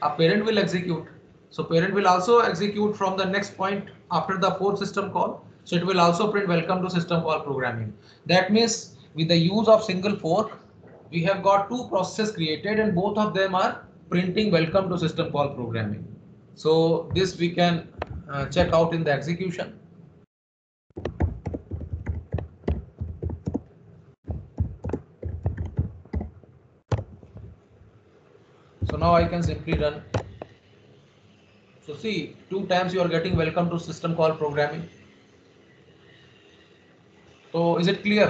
a parent will execute, so parent will also execute from the next point after the fourth system call, so it will also print welcome to system call programming. That means with the use of single fork we have got 2 processes created and both of them are printing welcome to system call programming. So this we can check out in the execution. So now I can simply run. So see, 2 times you are getting welcome to system call programming. तो is it clear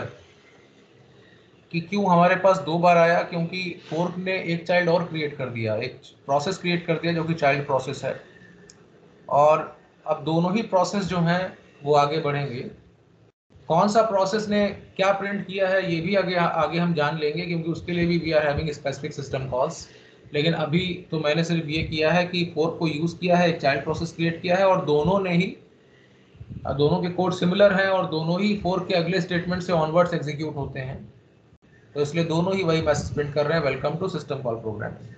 कि क्यों हमारे पास 2 बार आया, क्योंकि fork ने एक child और create कर दिया, एक प्रोसेस क्रिएट कर दिया जो कि चाइल्ड प्रोसेस है. और अब दोनों ही प्रोसेस जो हैं वो आगे बढ़ेंगे. कौन सा प्रोसेस ने क्या प्रिंट किया है ये भी आगे हम जान लेंगे, क्योंकि उसके लिए भी we are having specific system calls. लेकिन अभी तो मैंने सिर्फ ये किया है कि फोर्क को यूज़ किया है, एक चाइल्ड प्रोसेस क्रिएट किया है, और दोनों के कोड सिमिलर हैं और दोनों ही फोर्क के अगले स्टेटमेंट से ऑनवर्ड्स एग्जीक्यूट होते हैं. तो इसलिए दोनों ही वही मैसेज प्रिंट कर रहे हैं, welcome to system call programming.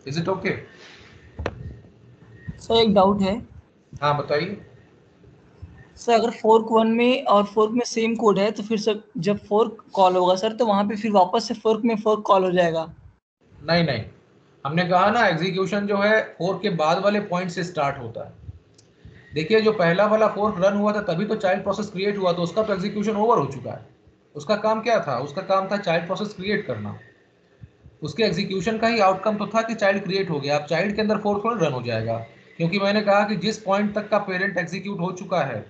Is it okay? Sir एक डाउट है, हाँ बताइए। सर अगर फोर्क 1 में और फोर्क में सेम कोड है तो फिर सर जब फोर्क कॉल होगा सर तो वहां पे फिर वापस से फोर्क में फोर्क कॉल हो जाएगा। नहीं नहीं, हमने कहा ना एग्जीक्यूशन जो है फोर्क के बाद वाले पॉइंट से स्टार्ट होता है। देखिए जो पहला वाला फोर्क रन हुआ था तभी तो चाइल्ड प्रोसेस क्रिएट हुआ, तो उसका तो एग्जीक्यूशन ओवर हो चुका है। उसका काम क्या था? उसका काम था चाइल्ड प्रोसेस क्रिएट करना। उसके एग्जीक्यूशन का ही आउटकम तो था कि चाइल्ड क्रिएट हो गया। अब चाइल्ड के अंदर फोर्क थोड़ा रन हो जाएगा, क्योंकि मैंने कहा कि जिस पॉइंट तक का पेरेंट एग्जीक्यूट हो चुका है,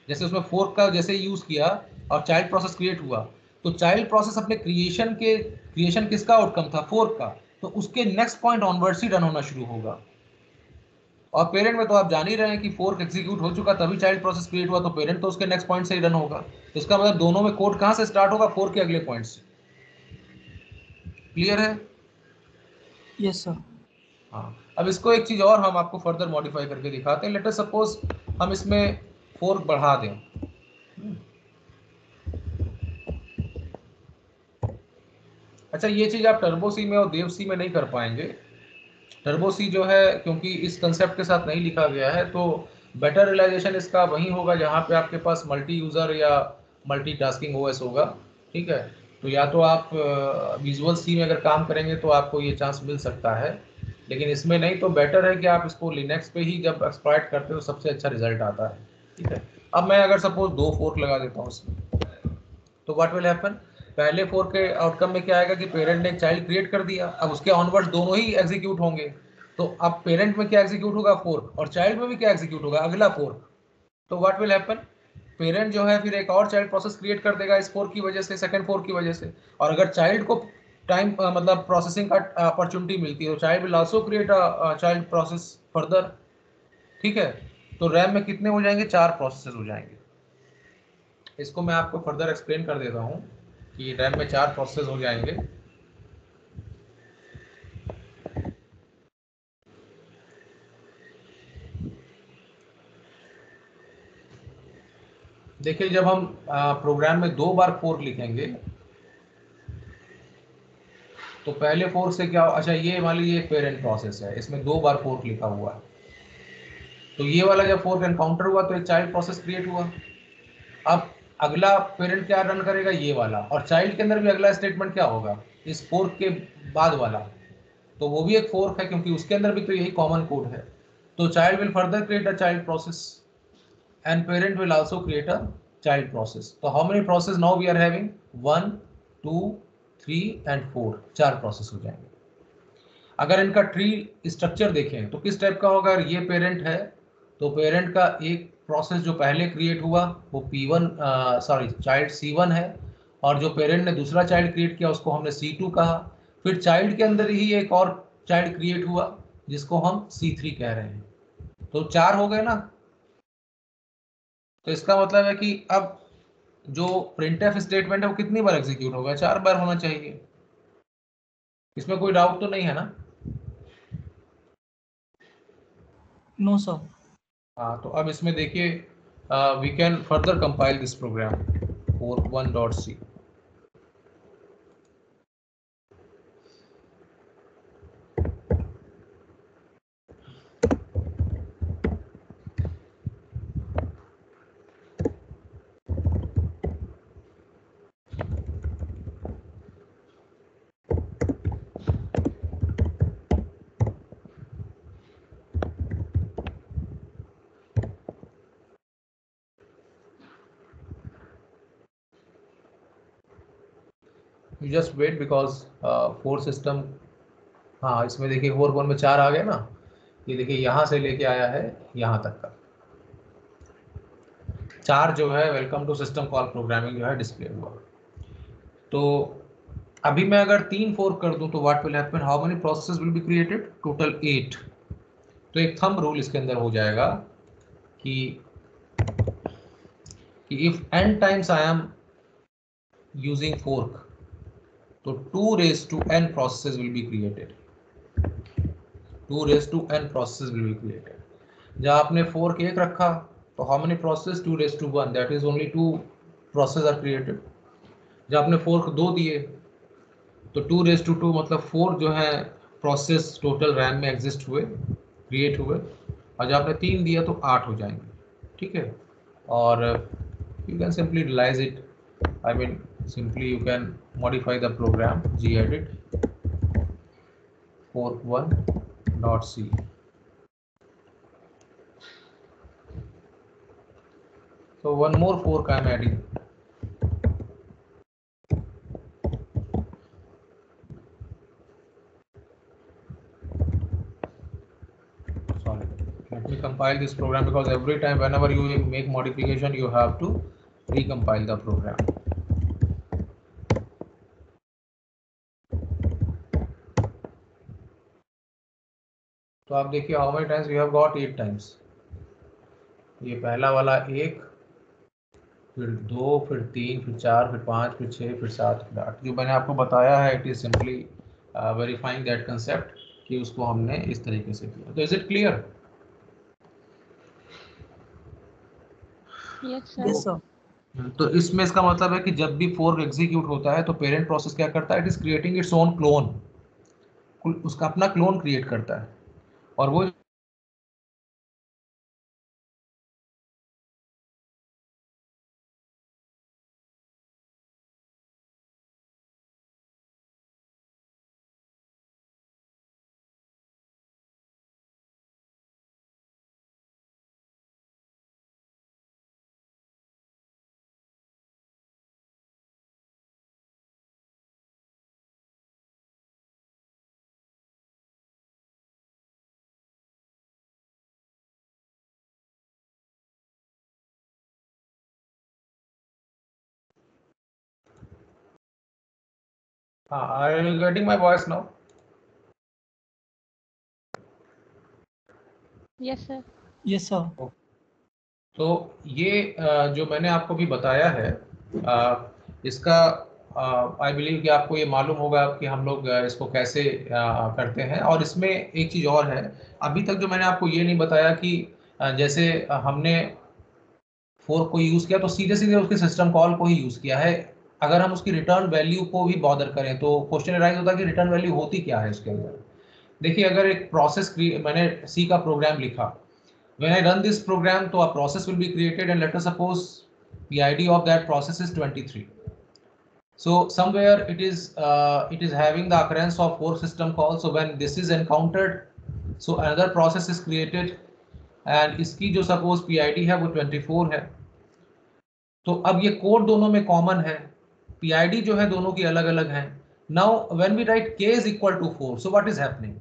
जैसे उसमें फोर्क का जैसे यूज किया और चाइल्ड प्रोसेस क्रिएट हुआ, तो चाइल्ड प्रोसेस अपने क्रिएशन किसका आउटकम था? फोर्क का। तो उसके नेक्स्ट पॉइंट ऑनवर्ड्स ही रन होना शुरू होगा। और पेरेंट में तो आप जान ही रहे हैं कि फोर्क एग्जीक्यूट हो चुका तभी चाइल्ड प्रोसेस क्रिएट हुआ, तो पेरेंट तो उसके नेक्स्ट पॉइंट से ही रन होगा। तो इसका मतलब दोनों में कोड कहां से स्टार्ट होगा? फोर्क के अगले पॉइंट से। क्लियर है? Yes sir. हाँ, अब इसको एक चीज और हम आपको फर्दर मॉडिफाई करके दिखाते हैं। लेट अस सपोज हम इसमें फोर्क बढ़ा दें। अच्छा, ये चीज आप टर्बो सी में और देव सी में नहीं कर पाएंगे। टर्बो सी जो है क्योंकि इस कंसेप्ट के साथ नहीं लिखा गया है, तो बेटर रियलाइजेशन इसका वहीं होगा जहाँ पे आपके पास मल्टी यूजर या मल्टीटास्किंग ओएस होगा। ठीक है, तो या तो आप विजुअल सी में अगर काम करेंगे तो आपको ये चांस मिल सकता है, लेकिन इसमें नहीं। तो बेटर है कि आप इसको लिनक्स पे ही जब एक्सप्लॉइट करते हो सबसे अच्छा रिजल्ट आता है। ठीक है, अब मैं अगर सपोज 2 फोर्क लगा देता हूँ इसमें, तो व्हाट विल हैपन? पहले फोर्क के आउटकम में क्या आएगा कि पेरेंट ने एक चाइल्ड क्रिएट कर दिया। अब उसके ऑनवर्ड्स दोनों ही एग्जीक्यूट होंगे। तो अब पेरेंट में क्या एग्जीक्यूट होगा? फोर्क। और चाइल्ड में भी क्या एग्जीक्यूट होगा? अगला फोर्क। तो व्हाट विल हैपन? पेरेंट जो है फिर एक और चाइल्ड प्रोसेस क्रिएट कर देगा इस फोर्क की वजह से, सेकंड फोर्क की वजह से। और अगर चाइल्ड को टाइम मतलब प्रोसेसिंग का अपॉर्चुनिटी मिलती है तो child will also create a child process further. ठीक है, तो रैम में कितने हो जाएंगे? 4 प्रोसेसेस हो जाएंगे। इसको मैं आपको फर्दर एक्सप्लेन कर देता हूँ कि रैम में 4 प्रोसेस हो जाएंगे। देखिए जब हम प्रोग्राम में 2 बार फोर्क लिखेंगे तो पहले फोर्क से क्या अच्छा, ये मान लीजिए एक पेरेंट प्रोसेस है, इसमें 2 बार फोर्क लिखा हुआ है। तो ये वाला जब फोर्क एनकाउंटर हुआ तो एक चाइल्ड प्रोसेस क्रिएट हुआ। अब अगला पेरेंट क्या रन करेगा? ये वाला। और चाइल्ड के अंदर भी अगला स्टेटमेंट क्या होगा? इस फोर्क के बाद वाला। तो वो भी एक फोर्क है क्योंकि उसके अंदर भी तो यही कॉमन कोड है। तो child will further create a child process and parent will also create a child process. So how many process now we are having? 1, 2, 3 and 4, 4 process हो जाएंगे। अगर इनका ट्री स्ट्रक्चर देखें तो किस टाइप का होगा? अगर ये पेरेंट है तो पेरेंट का एक प्रोसेस जो पहले क्रिएट हुआ वो P1 सॉरी चाइल्ड C1 है, और जो पेरेंट ने दूसरा चाइल्ड क्रिएट किया उसको हमने C2 कहा। फिर चाइल्ड के अंदर ही एक और चाइल्ड क्रिएट हुआ जिसको हम C3 कह रहे हैं। तो 4 हो गए ना। तो इसका मतलब है कि अब जो printf स्टेटमेंट है वो कितनी बार एग्जीक्यूट होगा? 4 बार होना चाहिए। इसमें कोई डाउट तो नहीं है ना? No sir. हाँ, तो अब इसमें देखिए we can further compile this program fork1.c। You just wait because for system. हाँ, इसमें देखिए fork1 में 4 आ गए ना। ये देखिए यहाँ से लेके आया है यहाँ तक का 4 जो है welcome to system call programming जो है डिस्प्ले हुआ। तो अभी मैं अगर 3 फोर्क कर दूं तो what will happen? How many processes will be created? Total 8। तो एक थंब रूल इसके अंदर हो जाएगा कि if n times I am using fork, तो 2 raised to n processes will be created. 2 raised to n processes will be created. जब आपने fork 1 रखा तो how many processes? 2 raised to 1, that is only 2 processes are created. जब आपने fork 2 दिए तो 2 raised to 2 मतलब 4 जो है प्रोसेस टोटल रैम में एग्जिस्ट हुए, क्रिएट हुए। और जब आपने 3 दिया तो 8 हो जाएंगे, ठीक है। और you can simply realize it, I mean simply you can modify the program gedit fork1.c. So one more fork I am adding. Sorry, let me compile this program, because every time whenever you make modification you have to recompile the program. तो आप देखिए how many times we have got 8 times. ये पहला वाला 1, फिर 2, फिर 3, फिर 4, फिर 5, फिर 6, फिर 7, फिर 8। जो मैंने आपको बताया है it is simply verifying that concept कि उसको हमने इस तरीके से किया। तो is it clear? Yes yes sir. Sir. तो इसमें इसका मतलब है कि जब भी फोर्क एग्जीक्यूट होता है तो पेरेंट प्रोसेस क्या करता है, it is creating its own clone, उसका अपना क्लोन क्रिएट करता है। और वो are you getting my voice now? Yes sir. Yes sir. तो ये जो मैंने आपको भी बताया है इसका आई बिलीव कि आपको ये मालूम होगा कि हम लोग इसको कैसे करते हैं। और इसमें एक चीज़ और है, अभी तक जो मैंने आपको ये नहीं बताया कि जैसे हमने फोर्क को यूज़ किया तो सीधे सीधे उसके सिस्टम कॉल को ही यूज़ किया है। अगर हम उसकी रिटर्न वैल्यू को भी बॉदर करें तो क्वेश्चन राइज होता है कि रिटर्न वैल्यू होती क्या है उसके अंदर। देखिए, अगर एक प्रोसेस मैंने सी का प्रोग्राम लिखा, when I run this program, so a process will be created, and let us suppose the ID of that process is 23. So somewhere it is having the occurrence of fork system call. So when this is encountered, so another process is created, and इसकी जो suppose PID है वो 24 है। तो अब ये code दोनों में कॉमन है, PID जो है दोनों की अलग अलग है। Now when we write k is equal to 4, so what is happening?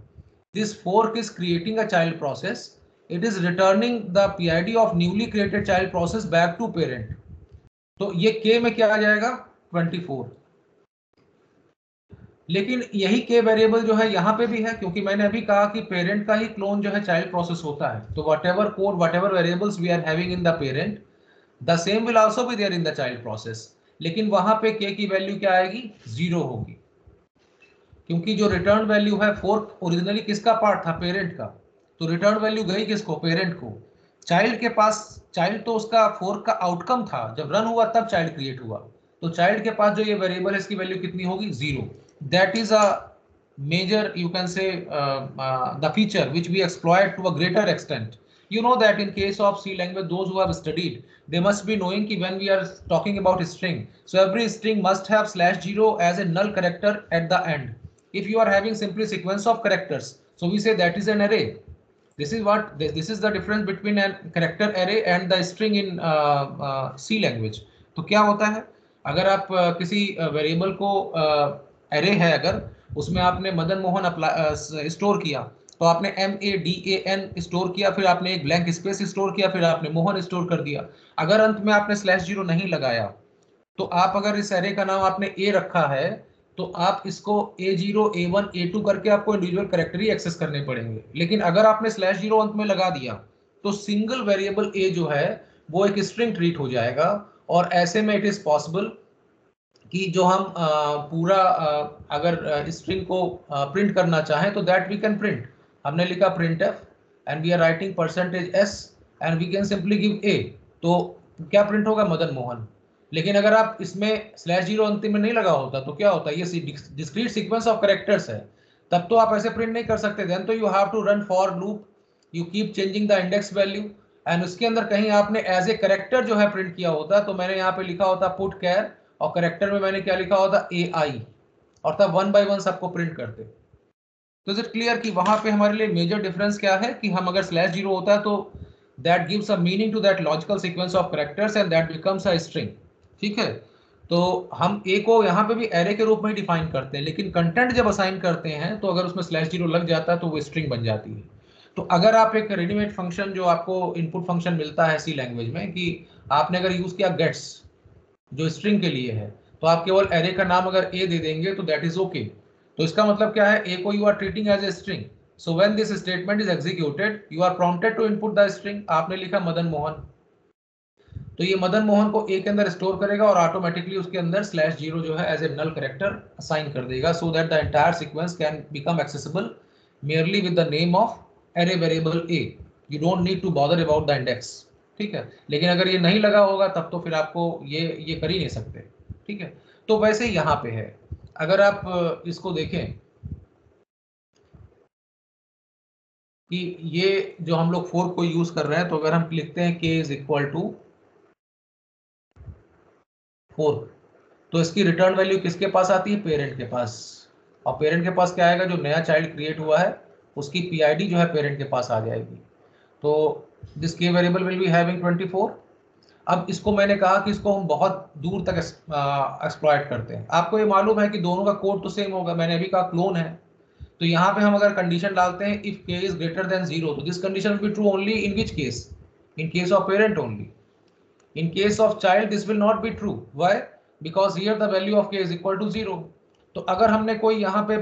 This fork is creating a child process. It is returning the PID of newly created child process back to parent. तो ये k में क्या आ जाएगा? 24। लेकिन यही k variable जो है यहाँ पे भी है, क्योंकि मैंने अभी कहा कि पेरेंट का ही क्लोन जो है चाइल्ड प्रोसेस होता है। तो whatever code, whatever variables we are having in the parent, the same will also be there in the child process. लेकिन वहां पे k की वैल्यू क्या आएगी? 0 होगी, क्योंकि जो रिटर्न वैल्यू है फोर्क ओरिजिनली किसका पार्ट था? पेरेंट का। तो रिटर्न वैल्यू गई किसको? पेरेंट को। चाइल्ड के पास, चाइल्ड तो उसका फोर्क का आउटकम था, जब रन हुआ तब चाइल्ड क्रिएट हुआ। तो चाइल्ड के पास जो ये वेरिएबल है इसकी वैल्यू कितनी होगी? 0। That is a major, you can say, the feature which we exploit to a greater extent. You know that in case of C language, those who have studied, they must be knowing कि when we are talking about string, so every string must have /0 as a null character at the end. If you are having simply sequence of characters, so we say that is an array. This is what this is the difference between a character array and the string in C language. तो क्या होता है, अगर आप किसी variable को array है, अगर उसमें आपने मदन मोहन स्टोर किया, तो आपने MADAN स्टोर किया, फिर आपने एक ब्लैंक स्पेस स्टोर किया, फिर आपने मोहन स्टोर कर दिया। अगर अंत में आपने /0 नहीं लगाया, तो आप अगर इस एरे का नाम आपने A रखा है, तो आप इसको A0, A1, A2 करके आपको इंडिविजुअल कैरेक्टर ही एक्सेस करने पड़ेंगे। लेकिन अगर आपने /0 अंत में लगा दिया, तो सिंगल वेरिएबल A जो है वो एक स्ट्रिंग ट्रीट हो जाएगा। और ऐसे में इट इज पॉसिबल कि जो हम पूरा अगर स्ट्रिंग को प्रिंट करना चाहें तो दैट वी कैन प्रिंट। हमने लिखा printf and we are writing %s and we can simply give a, तो क्या प्रिंट होगा? मदन मोहन। लेकिन अगर आप इसमें /0 अंतिम में नहीं लगा होता तो क्या होता है? ये डिस्क्रीट सीक्वेंस ऑफ कैरेक्टर्स है, तब तो आप ऐसे प्रिंट नहीं कर सकते। देन तो you have to run for loop, you keep changing the index value, and उसके अंदर कहीं आपने एज ए करेक्टर जो है प्रिंट किया होता, तो मैंने यहाँ पे लिखा होता पुट कैर, और करेक्टर में मैंने क्या लिखा होता AI, और तब 1 by 1 सबको प्रिंट करते। तो इज इट क्लियर कि वहां पे हमारे लिए मेजर डिफरेंस क्या है कि हम अगर /0 होता है तो that gives a meaning to that logical sequence of characters and that becomes a string. ठीक है, तो हम ए को यहाँ पे भी एरे के रूप में ही डिफाइन करते हैं, लेकिन कंटेंट जब असाइन करते हैं तो अगर उसमें /0 लग जाता है तो वो स्ट्रिंग बन जाती है। तो अगर आप एक रेडीमेड फंक्शन जो आपको इनपुट फंक्शन मिलता है सी लैंग्वेज में, कि आपने अगर यूज किया गेट्स जो स्ट्रिंग के लिए है, तो आप केवल एरे का नाम अगर ए दे देंगे तो दैट इज ओके। तो इसका मतलब क्या है, ए को you are treating as a string. So when this statement is executed you are prompted to input the string. आपने लिखा मदन मोहन, तो ये मदन मोहन को ए के अंदर स्टोर करेगा और ऑटोमेटिकली उसके अंदर /0 जो है as a null character assign कर देगा, so that the entire sequence can become accessible merely with the name of array variable a. You don't need to bother about the index. ठीक है, लेकिन अगर ये नहीं लगा होगा तब तो फिर आपको ये कर ही नहीं सकते। ठीक है, तो वैसे यहाँ पे है, अगर आप इसको देखें कि ये जो हम लोग फोर्क को यूज कर रहे हैं, तो अगर हम लिखते हैं k is equal to fork, तो इसकी रिटर्न वैल्यू किसके पास आती है, पेरेंट के पास। और पेरेंट के पास क्या आएगा, जो नया चाइल्ड क्रिएट हुआ है उसकी PID जो है पेरेंट के पास आ जाएगी। तो this k variable will be having 24। अब इसको मैंने कहा कि इसको हम बहुत दूर तक एक्सप्लॉइट करते हैं। आपको ये मालूम है कि दोनों का कोड तो सेम होगा, मैंने अभी कहा क्लोन है। तो यहाँ पे हम अगर कंडीशन डालते हैं if k is greater than 0, तो this condition will be true only in which case, in case of parent only. In case of child this will not be true. Why? Because here the value of k is equal to 0. तो अगर हमने कोई यहाँ पे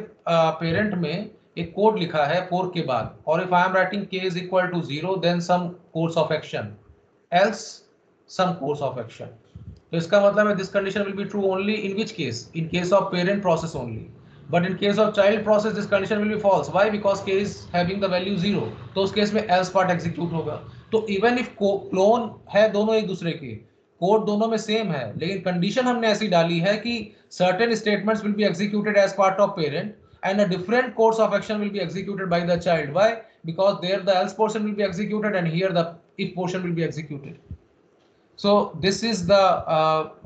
parent में एक code लिखा है 4 के बाद, और if I am writing k is equal to 0 then some course of action, else some course of action. तो इसका मतलब है this condition will be true only in which case? In case of parent process only. But in case of child process this condition will be false. Why? Because k is having the value 0. तो उस case में else part execute होगा। तो even if clone है दोनों एक दूसरे के, कोड दोनों में सेम है, लेकिन कंडीशन हमने ऐसी डाली है कि certain statements will be executed as part of parent and a different course of action will be executed by the child. Why? Because there the else portion will be executed and here the if portion will be executed. So this is the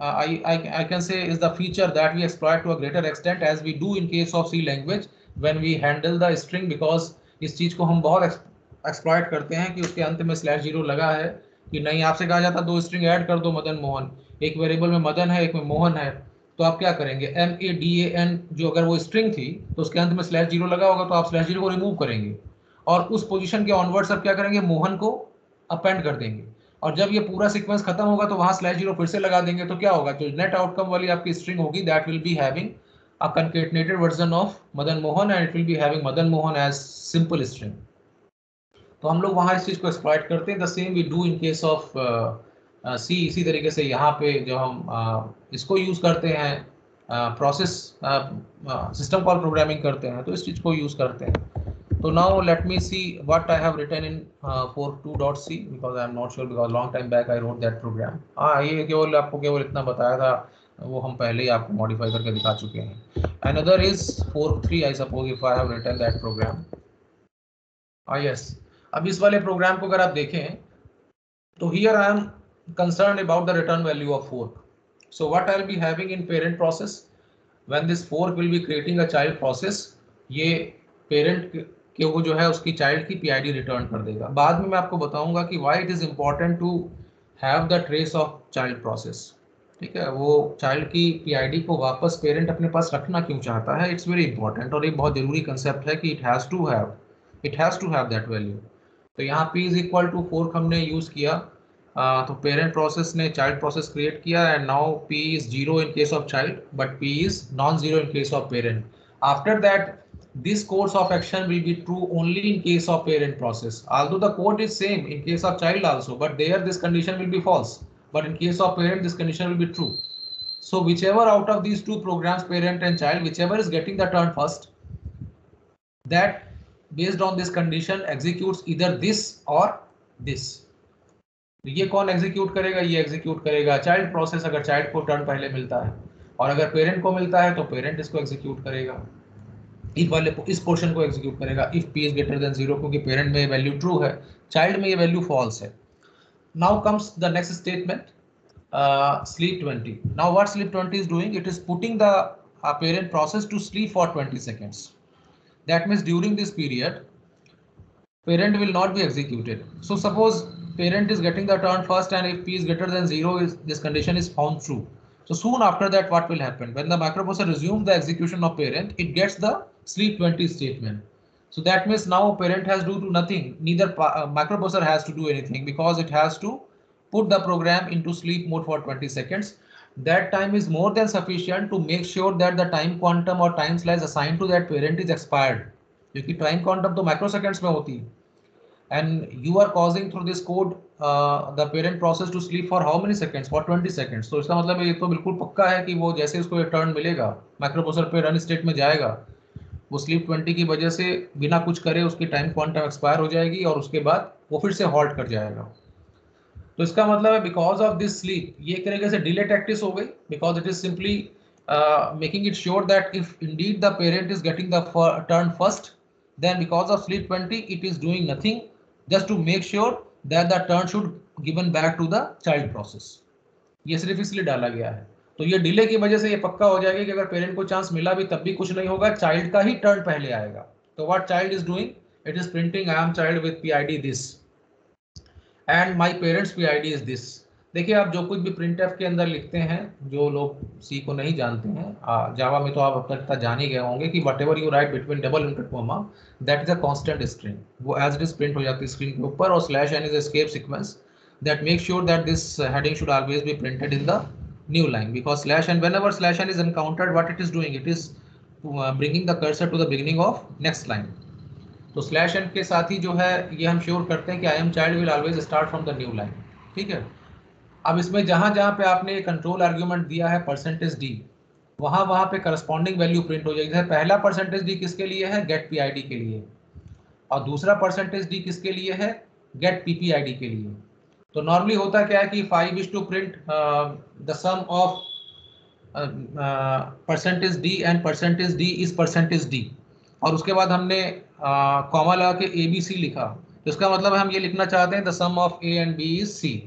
I can say is the feature that we exploit to a greater extent as we do in case of C language when we handle the string, because इस चीज को हम बहुत exploit करते हैं कि उसके अंत में /0 लगा है कि नहीं। आपसे कहा जाता दो स्ट्रिंग ऐड कर दो मदन मोहन, एक वेरिएबल में मदन है एक में मोहन है, तो आप क्या करेंगे, MADAN जो अगर वो स्ट्रिंग थी तो उसके अंत में /0 लगा होगा, तो आप /0 को रिमूव करेंगे और उस पोजीशन के ऑनवर्ड्स आप क्या करेंगे, मोहन को अपेंड कर देंगे। और जब ये पूरा सीक्वेंस खत्म होगा तो वहां /0 फिर से लगा देंगे, तो क्या होगा, जो नेट आउटकम वाली आपकी स्ट्रिंग होगी that will be having a concatenated version of Madan Mohan and it will be having Madan Mohan as simple string. तो हम लोग वहां इस चीज को एक्सप्लॉइट करते हैं। The same we do in case of C. इसी तरीके से यहाँ पे जो हम इसको यूज करते हैं प्रोसेस सिस्टम कॉल प्रोग्रामिंग करते हैं, तो इस चीज को यूज करते हैं। So now let me see what I have written in fork2.c because I am not sure because long time back I wrote that program. ये केवल आपको केवल इतना बताया था, वो हम पहले ही आपको मॉडिफाई करके दिखा चुके हैं। Another is fork3 I suppose if I have written that program. Yes. अब इस वाले प्रोग्राम को अगर आप देखें तो here I am concerned about the return value of fork. So what I will be having in parent process when this fork will be creating a child process, ये parent कि वो जो है उसकी चाइल्ड की PID रिटर्न कर देगा। बाद में मैं आपको बताऊंगा कि why it is important to have the trace of child process. ठीक है, वो चाइल्ड की PID को वापस पेरेंट अपने पास रखना क्यों चाहता है, इट्स वेरी इंपॉर्टेंट और एक बहुत जरूरी कंसेप्ट है कि it has to have that value. तो यहाँ p is equal to fork हमने यूज किया, तो पेरेंट प्रोसेस ने चाइल्ड प्रोसेस क्रिएट किया and now p is 0 in case of child but p is non zero in case of parent. After that this course of action will be true only in case of parent process, although the code is same in case of child also, but there this condition will be false, but in case of parent this condition will be true. So whichever out of these two programs, parent and child, whichever is getting the turn first, that based on this condition executes either this or this. ये कौन execute करेगा, ये execute करेगा child process अगर child को turn पहले मिलता है, और अगर पेरेंट को मिलता है तो पेरेंट इसको एग्जीक्यूट करेगा। इफ वाले इस पोर्शन को एग्जीक्यूट करेगा if p is greater than 0, क्योंकि पेरेंट में ये वैल्यू ट्रू है, चाइल्ड में ये वैल्यू फॉल्स है. Now comes the next statement, sleep 20. Now what sleep 20 is doing, it is putting the parent process to sleep for 20 seconds. That means during this period parent will not be executed. So suppose parent is getting the turn first, and if p is greater than 0, this condition is found true. So soon after that, what will happen? When the microprocessor resumes the execution of parent, it gets the sleep 20 statement. So that means now parent has to do nothing. Neither microprocessor has to do anything, because it has to put the program into sleep mode for 20 seconds. That time is more than sufficient to make sure that the time quantum or time slice assigned to that parent is expired. क्योंकि time quantum तो microseconds में होती है, and you are causing through this code the parent process to sleep for how many seconds? For 20 seconds. तो इसका मतलब ये तो बिल्कुल पक्का है कि वो जैसे उसको टर्न मिलेगा, माइक्रोप्रोसेसर पे रन स्टेट में जाएगा, वो स्लीप 20 की वजह से बिना कुछ करे उसकी टाइम क्वांटम एक्सपायर हो जाएगी और उसके बाद वो फिर से हॉल्ट कर जाएगा. तो इसका मतलब है बिकॉज ऑफ दिस स्लीप ये एक तरीके से डिले टैक्टिस हो गई, because it is simply making it sure that if Indeed the parent is getting the turn first, then because of sleep 20 it is doing nothing just to make sure that the turn should given back to the child process. ये सिर्फ इसलिए डाला गया है. तो ये delay की वजह से ये पक्का हो जाएगा कि अगर पेरेंट को चांस मिला भी तब भी कुछ नहीं होगा, चाइल्ड का ही टर्न पहले आएगा. तो what child is doing, it is printing I am child with PID this and my parents PID is this. देखिए आप जो कुछ भी printf के अंदर लिखते हैं, जो लोग C को नहीं जानते हैं, जावा में तो आप अब तक जान ही गए होंगे कि whatever you right between double inverted comma that is a constant string, वो एज इट इज प्रिंट हो जाती है स्क्रीन के ऊपर. और /n is escape sequence that makes sure that this heading should always be printed in the new line, because /n, whenever /n is encountered, what it is doing, it is bringing the cursor to the beginning of next line. तो /n के साथ ही जो है ये हम sure करते हैं कि I am child will always start from the new line. ठीक है. अब इसमें जहां जहां पे आपने कंट्रोल आर्ग्यूमेंट दिया है %d, वहां पे करस्पॉन्डिंग वैल्यू प्रिंट हो जाएगी. जैसे पहला %d किसके लिए है, गेट PID के लिए, और दूसरा %d किसके लिए है, गेट PPID के लिए. तो नॉर्मली होता क्या है कि 5 is to print the sum of %d and %d is %d, और उसके बाद हमने कॉमा लगा के ABC लिखा. तो इसका मतलब हम ये लिखना चाहते हैं the sum of A and B is C.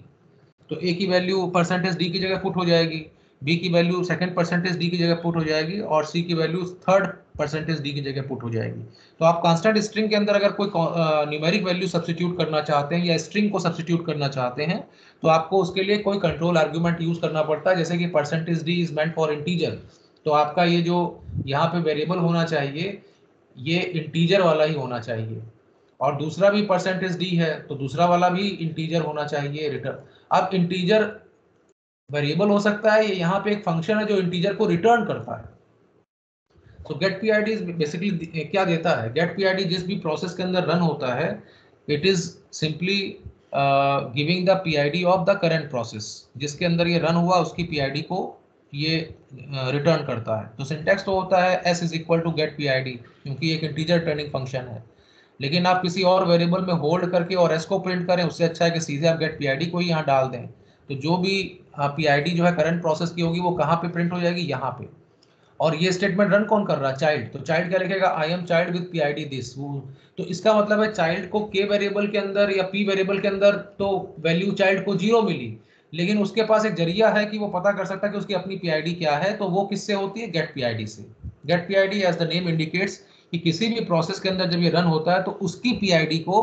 तो A की वैल्यू %d की जगह पुट हो जाएगी, B की वैल्यू सेकंड %d की जगह पुट हो जाएगी, और C की वैल्यू थर्ड %d की जगह पुट हो जाएगी. तो आप कांस्टेंट स्ट्रिंग के अंदर अगर कोई न्यूमेरिक वैल्यू सब्स्टिट्यूट करना चाहते हैं या स्ट्रिंग को सब्स्टिट्यूट करना चाहते हैं, तो आपको उसके लिए कोई कंट्रोल आर्ग्यूमेंट यूज करना पड़ता है. जैसे कि %d is meant for integer, तो आपका ये जो यहाँ पे वेरिएबल होना चाहिए ये इंटीजर वाला ही होना चाहिए, और दूसरा भी %d है तो दूसरा वाला भी इंटीजर होना चाहिए रिटर्न. अब इंटीजर वेरिएबल हो सकता है, ये यहाँ पे एक फंक्शन है जो इंटीजर को रिटर्न करता है. तो गेट PID बेसिकली क्या देता है, गेट PID जिस भी प्रोसेस के अंदर रन होता है, it is simply giving the PID of the current process, जिसके अंदर ये रन हुआ उसकी PID को ये रिटर्न करता है. तो सिंटैक्स तो होता है s is equal to get PID, क्योंकि एक इंटीजर रिटर्निंग फंक्शन है. लेकिन आप किसी और वेरिएबल में होल्ड करके और s को प्रिंट करें, उससे अच्छा है कि सीधे आप गेट PID को ही यहाँ डाल दें. तो जो भी PID जो है करंट प्रोसेस की होगी वो कहाँ पे प्रिंट हो जाएगी, यहाँ पे. और ये स्टेटमेंट रन कौन कर रहा है, चाइल्ड. तो चाइल्ड क्या लिखेगा, I am child with PID this. तो इसका मतलब है चाइल्ड को k वेरिएबल के अंदर या p वेरिएबल के अंदर तो वैल्यू चाइल्ड को 0 मिली, लेकिन उसके पास एक जरिया है कि वो पता कर सकता है कि उसकी अपनी PID क्या है. तो वो किससे होती है, गेट PID से. Get PID as the name indicates कि किसी भी प्रोसेस के अंदर जब ये रन होता है तो उसकी PID को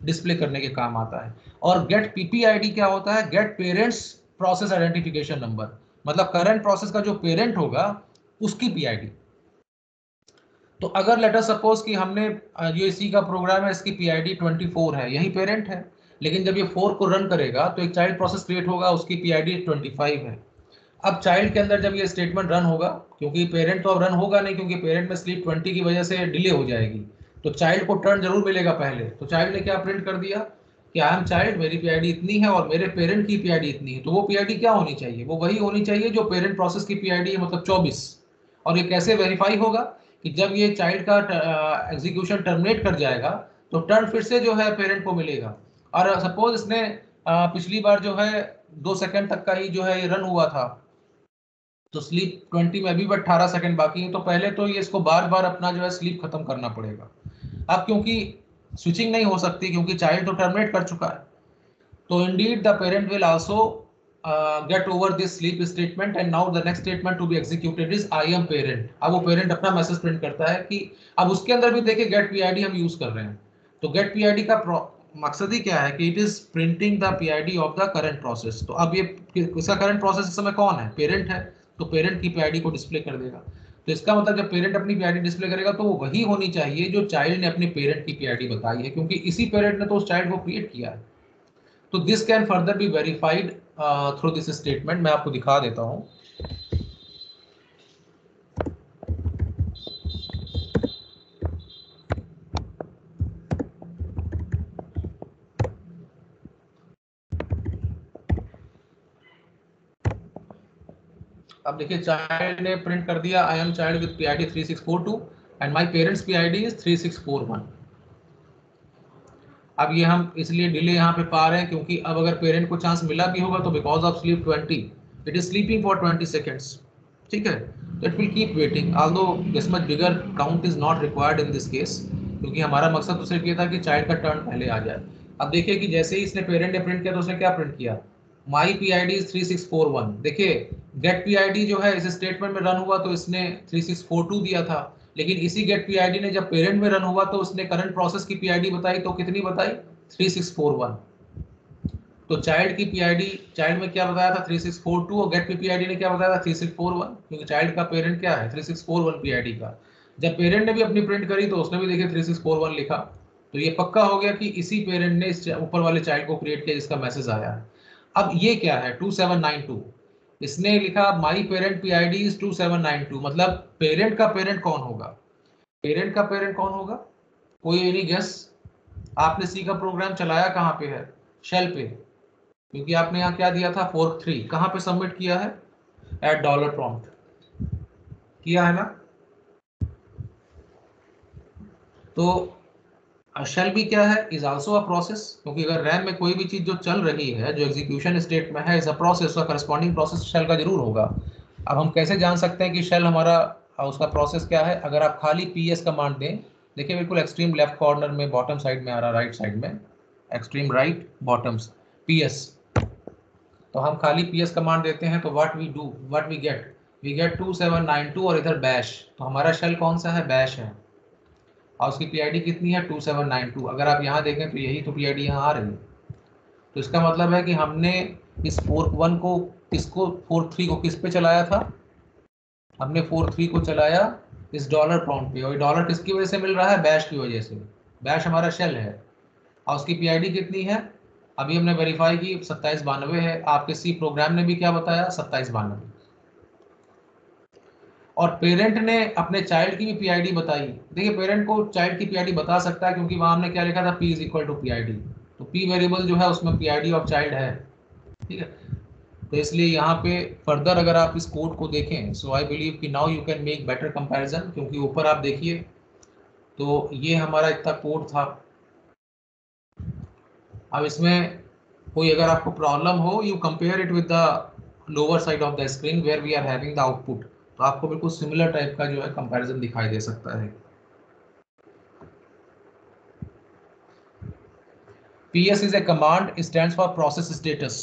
डिस्प्ले करने के काम आता है. और गेट PPID क्या होता है, get parents process identification number, मतलब करंट प्रोसेस का जो पेरेंट होगा उसकी PID. तो अगर लेट अस सपोज कि हमने जो C का प्रोग्राम है इसकी PID 24 है, यही पेरेंट है, लेकिन जब ये 4 को रन करेगा तो एक चाइल्ड प्रोसेस क्रिएट होगा, उसकी PID 25 है. अब चाइल्ड के अंदर जब ये स्टेटमेंट रन होगा, क्योंकि पेरेंट तो अब रन होगा नहीं, क्योंकि पेरेंट में स्लीप 20 की वजह से डिले हो जाएगी, तो चाइल्ड को टर्न जरूर मिलेगा पहले. तो चाइल्ड ने क्या प्रिंट कर दिया कि आई एम चाइल्ड, मेरी PID इतनी है और मेरे पेरेंट की PID इतनी है. तो वो PID क्या होनी चाहिए, वो वही होनी चाहिए जो पेरेंट प्रोसेस की PID है, मतलब 24. और ये कैसे वेरीफाई होगा कि जब ये चाइल्ड का एग्जीक्यूशन टर्मिनेट कर जाएगा तो टर्न फिर से जो है पेरेंट को मिलेगा. और सपोज इसने पिछली बार जो है 2 सेकंड तक का ही जो है ये रन हुआ था, तो स्लीप 20 में अभी भी 18 सेकंड बाकी है, तो पहले तो ये इसको बार बार अपना जो है स्लीप खत्म करना पड़ेगा। अब क्योंकि स्विचिंग नहीं हो सकती क्योंकि चाइल्ड तो टर्मिनेट कर चुका है, तो indeed the parent will also get over this sleep statement and now the next statement to be executed is I am parent. अब वो पेरेंट अपना मैसेज प्रिंट करता है कि अब उसके अंदर भी देखिए गेट पीआईडी हम यूज कर रहे हैं, तो गेट पीआईडी का मकसद ही क्या है कि it is printing the PID of the current process. तो अब ये इसका करंट प्रोसेस इस समय कौन है, पेरेंट है, तो पेरेंट की पीआईडी को डिस्प्ले कर देगा। तो इसका मतलब जब पेरेंट अपनी पीआईडी डिस्प्ले करेगा तो वो वही होनी चाहिए जो चाइल्ड ने अपने पेरेंट की पीआईडी बताई है, क्योंकि इसी पेरेंट ने तो उस चाइल्ड को क्रिएट किया है। तो this can further be verified through this statement. मैं आपको दिखा देता हूं। अब देखिए चाइल्ड ने प्रिंट कर दिया I am child with PID 3642 and my parents PID is 3641। अब ये हम इसलिए डिले यहाँ पे पा रहे हैं क्योंकि अब अगर पेरेंट को चांस मिला भी होगा तो because of sleep 20 it is sleeping for 20 seconds, ठीक है, तो it will keep waiting although this much bigger count is not required in this case, क्योंकि हमारा मकसद तो सिर्फ ये था कि चाइल्ड का टर्न पहले आ जाए। अब देखिए कि जैसे ही इसने पेरेंट ने प्रिंट किया तो उसने क्या प्रिंट किया, माई पीआईडी इज 3641। देखिए गेट पीआईडी जो है इस स्टेटमेंट में रन हुआ तो इसने 3642 दिया था, लेकिन इसी गेट पीआईडी ने जब पेरेंट में रन हुआ तो उसने करंट प्रोसेस की पीआईडी बताई, तो कितनी बताई, 3641। तो चाइल्ड की पीआईडी, चाइल्ड में क्या बताया था 3642 और गेट की पीआईडी ने क्या बताया था 3641, क्योंकि चाइल्ड का पेरेंट क्या है 3641 पीआईडी का। जब पेरेंट ने भी अपनी प्रिंट करी तो उसने भी देखिए 3641 लिखा, तो ये पक्का हो गया कि इसी पेरेंट ने इस ऊपर वाले चाइल्ड को क्रिएट किया जिसका मैसेज आया है। अब ये क्या है 2792, इसने लिखा माई पेरेंट पीआईडी इज 2792, मतलब पेरेंट का पेरेंट कौन होगा, पेरेंट का पेरेंट कौन होगा, कोई एनी गेस? आपने सी का प्रोग्राम चलाया कहाँ पे है, शेल पे, क्योंकि आपने यहाँ क्या दिया था फोर्क 3, कहाँ पे सबमिट किया है, एट डॉलर प्रॉम्प्ट किया है ना। तो शेल भी क्या है, इज आल्सो अ प्रोसेस, क्योंकि अगर रैम में कोई भी चीज जो चल रही है जो एग्जीक्यूशन स्टेट में है इज अ प्रोसेस, उसका करस्पॉन्डिंग प्रोसेस शेल का जरूर होगा। अब हम कैसे जान सकते हैं कि शेल हमारा उसका प्रोसेस क्या है, अगर आप खाली पीएस कमांड दें, देखिए बिल्कुल एक्सट्रीम लेफ्ट कॉर्नर में बॉटम साइड में आ रहा, राइट साइड में एक्सट्रीम राइट बॉटम्स पीएस, तो हम खाली पीएस कमांड देते हैं तो what we do, what we get 2792 और इधर बैश, तो हमारा शेल कौन सा है, बैश है, और उसकी पीआईडी कितनी है 2792। अगर आप यहाँ देखें तो यही तो पीआईडी यहाँ आ रही है, तो इसका मतलब है कि हमने इस फोर्क 1 को किसको, फोर्क 3 को किस पे चलाया था, हमने फोर्क 3 को चलाया इस डॉलर प्रॉम्प्ट पे, और डॉलर किसकी वजह से मिल रहा है, बैश की वजह से, बैश हमारा शेल है, और उसकी पीआईडी कितनी है, अभी हमने वेरीफाई की 2792 है, आपके सी प्रोग्राम ने भी क्या बताया 2792, और पेरेंट ने अपने चाइल्ड की भी पीआईडी बताई। देखिए पेरेंट को चाइल्ड की पीआईडी बता सकता है क्योंकि वहां हमने क्या लिखा था p is equal to PID, तो p वेरिएबल जो है उसमें पीआईडी ऑफ चाइल्ड है, ठीक है। तो इसलिए यहाँ पे फर्दर अगर आप इस कोड को देखें, सो आई बिलीव कि now you can make better comparison, क्योंकि ऊपर आप देखिए तो ये हमारा इतना कोड था। अब इसमें कोई अगर आपको प्रॉब्लम हो, you compare it with the lower side of the screen where we are having the output, तो आपको बिल्कुल सिमिलर टाइप का जो है कंपैरिजन दिखाई दे सकता है। PS is a command, stands for process status.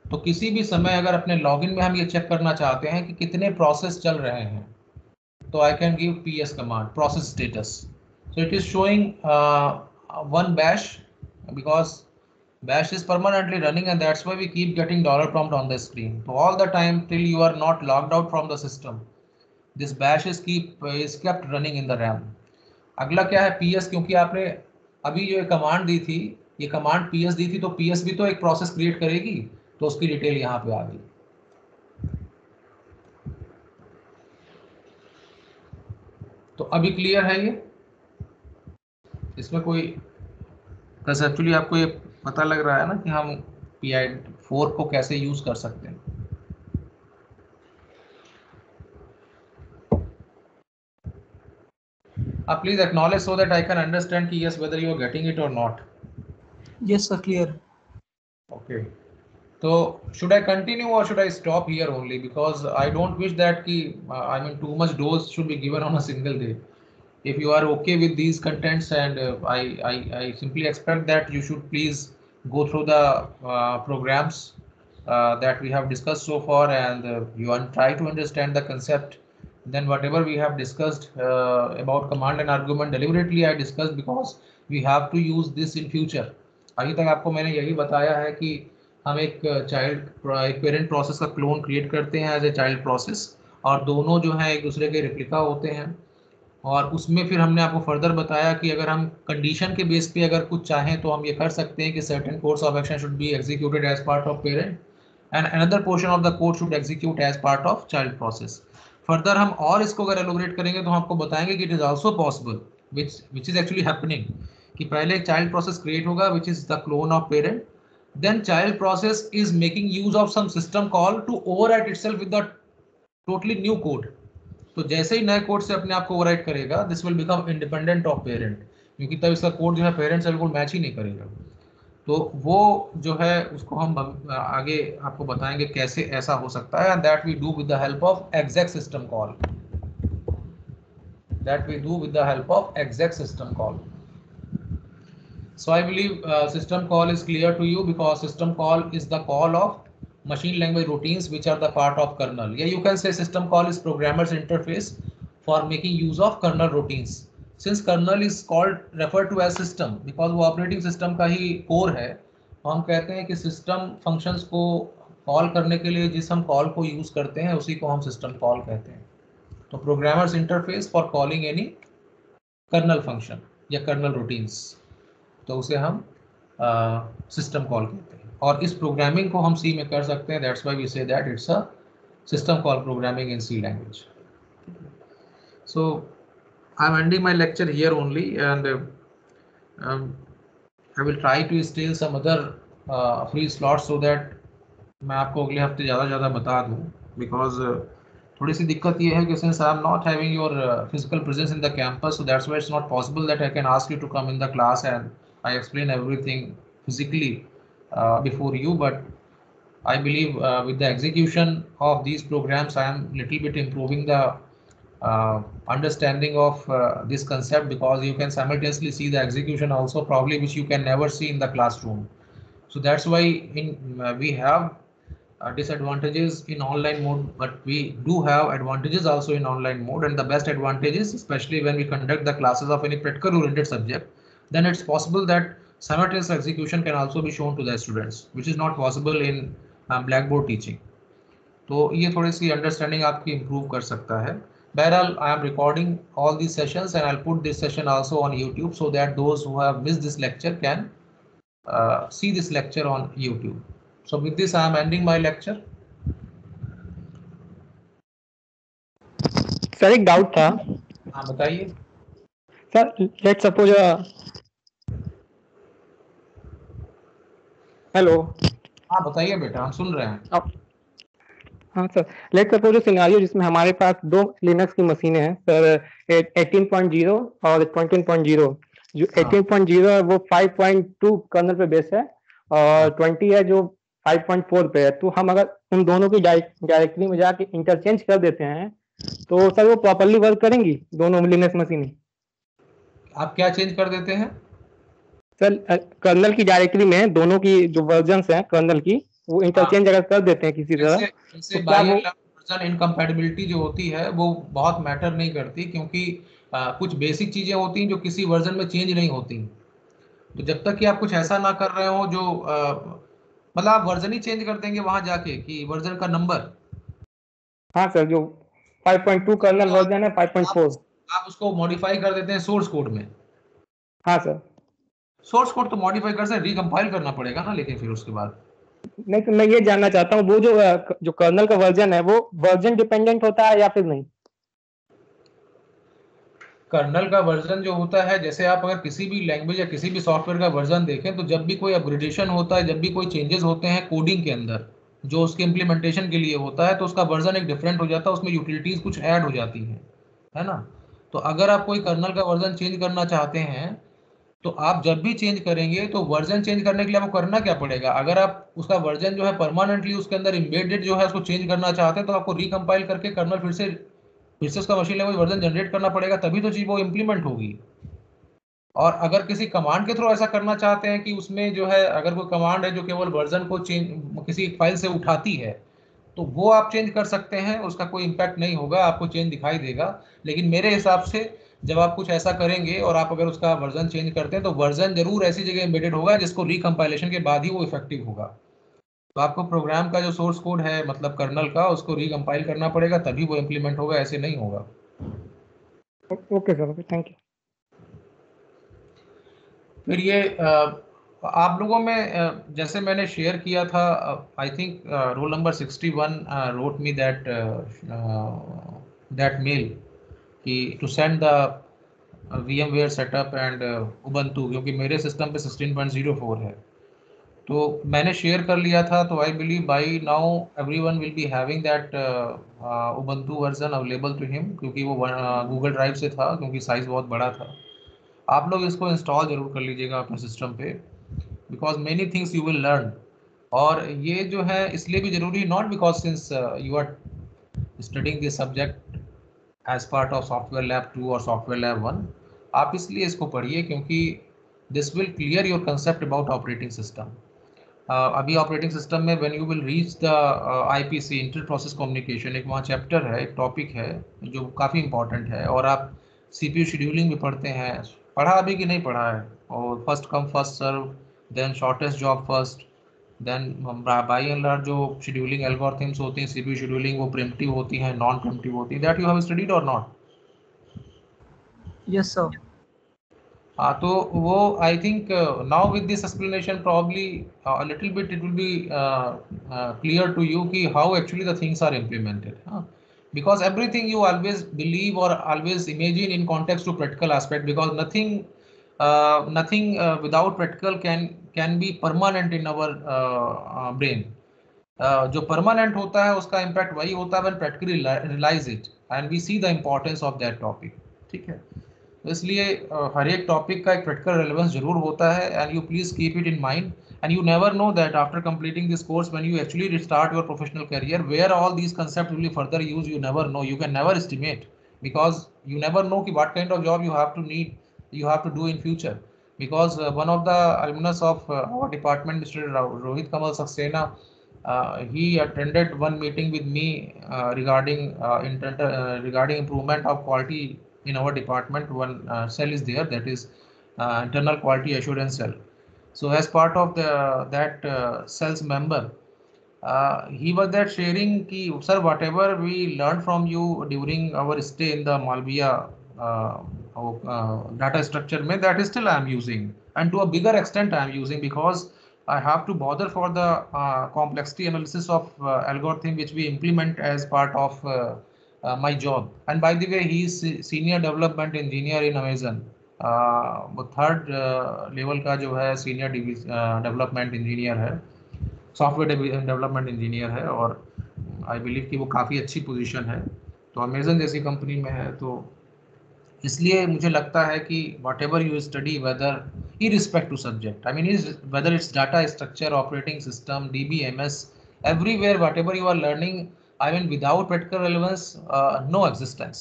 तो किसी भी समय अगर अपने लॉगिन में हम ये चेक करना चाहते हैं कि कितने प्रोसेस चल रहे हैं, तो I can give PS command process status, so it is showing one bash because bash is permanently running and that's why we keep getting dollar prompt on the screen. So all the time till you are not logged out from the system, this bash is kept running in the RAM. अगला क्या है PS, क्योंकि आपने अभी जो command दी थी, ये command PS दी थी, तो PS भी तो एक प्रोसेस क्रिएट करेगी, तो उसकी डिटेल यहाँ पे आ गई। तो अभी क्लियर है ये, इसमें कोई कंसेप्चुअली आपको ये पता लग रहा है ना कि हम PI4 को कैसे यूज कर सकते हैं। Please acknowledge so that I can understand कि yes whether you are getting it or not. Yes sir, clear. Okay. So should I continue or should I stop here only? Because I don't wish that too much dose should be given on a single day. If you are okay with these contents, and I simply expect that you should please go through the programs that we have discussed so far, and try to understand the concept. Then whatever we have discussed about command and argument, deliberately I discussed because we have to use this in future. अभी तक आपको मैंने यही बताया है कि हम एक पेरेंट प्रोसेस का क्लोन क्रिएट करते हैं एज ए चाइल्ड प्रोसेस, और दोनों जो है एक दूसरे के रिप्लिका होते हैं। और उसमें फिर हमने आपको फर्दर बताया कि अगर हम कंडीशन के बेस पे अगर कुछ चाहें तो हम ये कर सकते हैं कि certain course of action should be executed as part of parent and another portion of the code should execute as part of child process. Further हम और इसको अगर एलोबरेट करेंगे तो हम आपको बताएंगे कि it is also possible which is actually happening, कि पहले एक चाइल्ड प्रोसेस क्रिएट होगा which is the clone of parent, then child process is making use of some system call to overwrite itself with the totally new code। तो जैसे ही नए code से अपने आप को ओवरराइट करेगा, this will become independent of parent, क्योंकि तब इसका कोड जो है पेरेंट से बिल्कुल मैच ही नहीं करेगा। तो वो जो है उसको हम आगे आपको बताएंगे कैसे ऐसा हो सकता है, and that we do with the help of exec system call, that we do with the help of exec system call। So I believe system call is clear to you, because system call is the call of machine language routines which are the part of kernel. Yeah, you can say system call is programmer's interface for making use of kernel routines. Since kernel is referred to as system because वो operating system का ही core है, हम कहते हैं कि system functions को call करने के लिए जिस हम call को use करते हैं उसी को हम system call कहते हैं। तो programmer's interface for calling any kernel function या kernel routines, तो उसे हम सिस्टम कॉल कहते हैं। और इस प्रोग्रामिंग को हम सी में कर सकते हैं, that's why we say that it's a system call programming in C language. So I am ending my lecture here only, and I will try to steal some other free slot so that मैं आपको अगले हफ्ते ज़्यादा बता दूँ, because थोड़ी सी दिक्कत ये है कि since I am not having your physical presence in the campus, so that's why it's not possible that I can ask you to come in the class and I explain everything physically before you, but I believe with the execution of these programs, I am little bit improving the understanding of this concept, because you can simultaneously see the execution also probably which you can never see in the classroom. So that's why we have disadvantages in online mode, but we do have advantages also in online mode, and the best advantages, especially when we conduct the classes of any practical oriented subject, then it's possible that simultaneous execution can also be shown to the students, which is not possible in blackboard teaching। तो ये थोड़ी सी understanding आपकी improve कर सकता है। बहरहाल I am recording all these sessions and I'll put this session also on YouTube so that those who have missed this lecture can see this lecture on YouTube। So with this I am ending my lecture। Sir एक doubt था। हाँ बताइए। Sir let's suppose hello. हाँ बताइए बेटा, हम सुन रहे हैं। हाँ सर, लेट्स सपोज सिनेरियो जिसमें हमारे पास दो लिनक्स की मशीनें हैं सर, 18.0 और 20.0। जो 18.0 है वो 5.2 कर्नल पे बेस है और 20 है जो 5.4 पे है। तो हम अगर उन दोनों की डायरेक्टरी में जाके इंटरचेंज कर देते हैं तो सर वो प्रॉपर्ली वर्क करेंगी दोनों लिनक्स मशीनें? आप क्या चेंज कर देते हैं सर? कर्नल की डायरेक्टरी में दोनों की जो वर्जन्स हैं कर्नल की वो इंटरचेंज अगर कर देते हैं किसी तरह, तो वर्जन इनकम्पैटिबिलिटी जो होती है वो बहुत मैटर नहीं करती, क्योंकि कुछ बेसिक चीजें होती हैं जो किसी वर्जन में चेंज नहीं होती। तो जब तक कि आप कुछ ऐसा ना कर रहे हो जो मतलब आप वर्जन ही चेंज कर देंगे वहां जाके कि वर्जन का नंबर। हाँ सर, जो 5.2 कर्नल वर्जन है 5.4 आप उसको मॉडिफाई कर देते हैं सोर्स कोड में। हाँ सर, सोर्स कोड तो मॉडिफाई कर सकते, रिकम्पाइल करना पड़ेगा ना, लेकिन फिर उसके बाद नहीं। तो मैं ये जानना चाहता हूँ वो जो कर्नल का वर्जन है वो वर्जन डिपेंडेंट होता है या फिर नहीं? कर्नल का वर्जन जो होता है, जैसे आप अगर किसी भी लैंग्वेज या किसी भी सॉफ्टवेयर का वर्जन देखें तो जब भी कोई अपग्रेडेशन होता है, जब भी कोई चेंजेस होते हैं कोडिंग के अंदर जो उसके इम्प्लीमेंटेशन के लिए होता है, तो उसका वर्जन एक डिफरेंट हो जाता है, उसमें यूटिलिटीज कुछ ऐड हो जाती हैं, है ना। तो अगर आप कोई कर्नल का वर्जन चेंज करना चाहते हैं तो आप जब भी चेंज करेंगे तो वर्जन चेंज करने के लिए आपको करना क्या पड़ेगा, अगर आप उसका वर्जन जो है परमानेंटली उसके अंदर इम्बेडेड जो है उसको चेंज करना चाहते हैं तो आपको रिकम्पाइल करके कर्नल फिर से उसका मशीन लेवल वर्जन जनरेट करना पड़ेगा, तभी तो चीज वो इम्प्लीमेंट होगी। और अगर किसी कमांड के थ्रू ऐसा करना चाहते हैं कि उसमें जो है अगर कोई कमांड है जो केवल वर्जन को चेंज किसी फाइल से उठाती है तो वो आप चेंज कर सकते हैं, उसका कोई इम्पैक्ट नहीं होगा, आपको चेंज दिखाई देगा। लेकिन मेरे हिसाब से जब आप कुछ ऐसा करेंगे और आप अगर उसका वर्जन चेंज करते हैं तो वर्जन जरूर ऐसी जगह एम्बेडेड होगा जिसको रिकम्पाइलेशन के बाद ही वो इफेक्टिव होगा। तो आपको प्रोग्राम का जो सोर्स कोड है मतलब कर्नल का उसको रिकम्पाइल करना पड़ेगा तभी वो इम्प्लीमेंट होगा, ऐसे नहीं होगा। Okay sir, okay, thank you. फिर ये आप लोगों में जैसे मैंने शेयर किया था, I think roll number 61 wrote me that mail कि to send the VMware setup and Ubuntu, क्योंकि मेरे सिस्टम पे 16.04 है तो मैंने शेयर कर लिया था। तो I believe by now everyone will be having that Ubuntu version available to him, क्योंकि वो गूगल ड्राइव से था, क्योंकि साइज़ बहुत बड़ा था। आप लोग इसको इंस्टॉल जरूर कर लीजिएगा अपने सिस्टम पे, because many things you will learn. और ये जो है इसलिए भी ज़रूरी, not because since you are studying this subject as part of software lab 2 और सॉफ्टवेयर लैब 1, आप इसलिए इसको पढ़िए क्योंकि this will clear your concept about operating system. अभी ऑपरेटिंग सिस्टम में when you will reach the IPC inter process communication, एक वहाँ चैप्टर है, एक टॉपिक है जो काफ़ी इंपॉर्टेंट है, और आप CPU शेड्यूलिंग भी पढ़ते हैं, पढ़ा अभी कि नहीं पढ़ा है, और first come first serve, then shortest job first, then by and large जो शेड्यूलिंग एल्गोरिथम्स होती हैं CPU शेड्यूलिंग वो प्रिम्प्टिव होती हैं, नॉन प्रिम्प्टिव होती हैं, दैट यू हैव स्टडीड और नॉट? Yes sir. हाँ, तो वो I think now with this explanation probably a little bit it will be clear to you कि how actually the things are implemented, because everything you always believe or always imagine in context to practical aspect, because nothing without practical can be permanent in our brain. जो permanent होता है उसका impact वही होता है when practically realize it and we see the importance of that topic, ठीक है। तो इसलिए हर एक टॉपिक का एक प्रैक्टिकल रेलेवेंस जरूर होता है, and you please keep it in mind, and you never know that after completing this course when you actually start your professional career where all these concept will be further use, you never know, you can never estimate, because you never know कि what kind of job you have to do in future, because one of the alumnus of our department, Mr. Rohit Kamal Saxena, he attended one meeting with me regarding improvement of quality in our department. One cell is there, that is internal quality assurance cell. So as part of that cell's member, he was there sharing ki sir, whatever we learned from you during our stay in the Malviya data structure mein, that is still I am using, and to a bigger extent I am using, because I have to bother for the complexity analysis of algorithm which we implement as part of my job. And by the way, he is senior development engineer in Amazon, वो third level का जो है senior development engineer है, software development engineer है, और I believe कि वो काफ़ी अच्छी पोजीशन है, तो अमेजन जैसी कंपनी में है। तो इसलिए मुझे लगता है कि whatever you study, whether irrespective to subject, I mean whether it's data structure, operating system, DBMS, everywhere whatever you are learning, I mean without practical relevance no existence,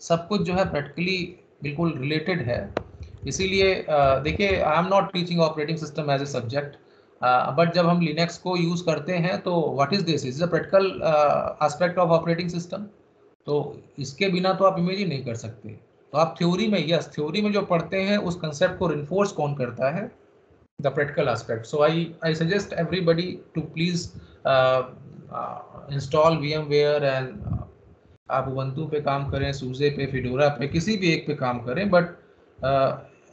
सब कुछ जो है प्रैक्टिकली बिल्कुल रिलेटेड है। इसीलिए देखिए, I am not teaching operating system as a subject, but जब हम लिनक्स को यूज़ करते हैं तो what is this, is a practical aspect of operating system, तो इसके बिना तो आप इमेजिन नहीं कर सकते। तो आप थ्योरी में, यस थ्योरी में जो पढ़ते हैं उस कंसेप्ट को रिन्फोर्स कौन करता है, the practical aspect. So I suggest everybody to please install VMware, एंड आप उबंटू पे काम करें, सूजे पे, फिडोरा पे, किसी भी एक पे काम करें, but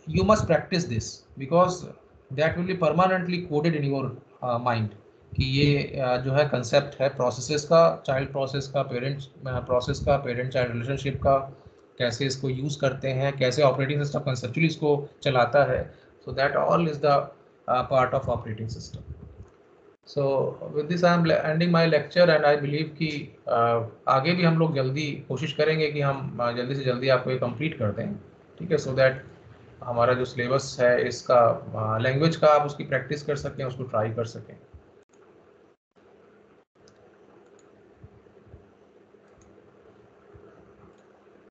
you must practice this, because that will B permanently coded in your mind कि ये जो है कंसेप्ट है प्रोसेसेस का, चाइल्ड प्रोसेस का, पेरेंट प्रोसेस का, पेरेंट चाइल्ड रिलेशनशिप का, कैसे इसको यूज़ करते हैं, कैसे ऑपरेटिंग सिस्टम कंसेप्चुअली इसको चलाता है। So that all is the part of operating system. So with this I am ending my lecture, and I believe कि आगे भी हम लोग जल्दी कोशिश करेंगे कि हम जल्दी से जल्दी आपको ये कंप्लीट कर दें, ठीक है, सो दैट हमारा जो सिलेबस है इसका लैंग्वेज का आप उसकी प्रैक्टिस कर सकें, उसको ट्राई कर सकें।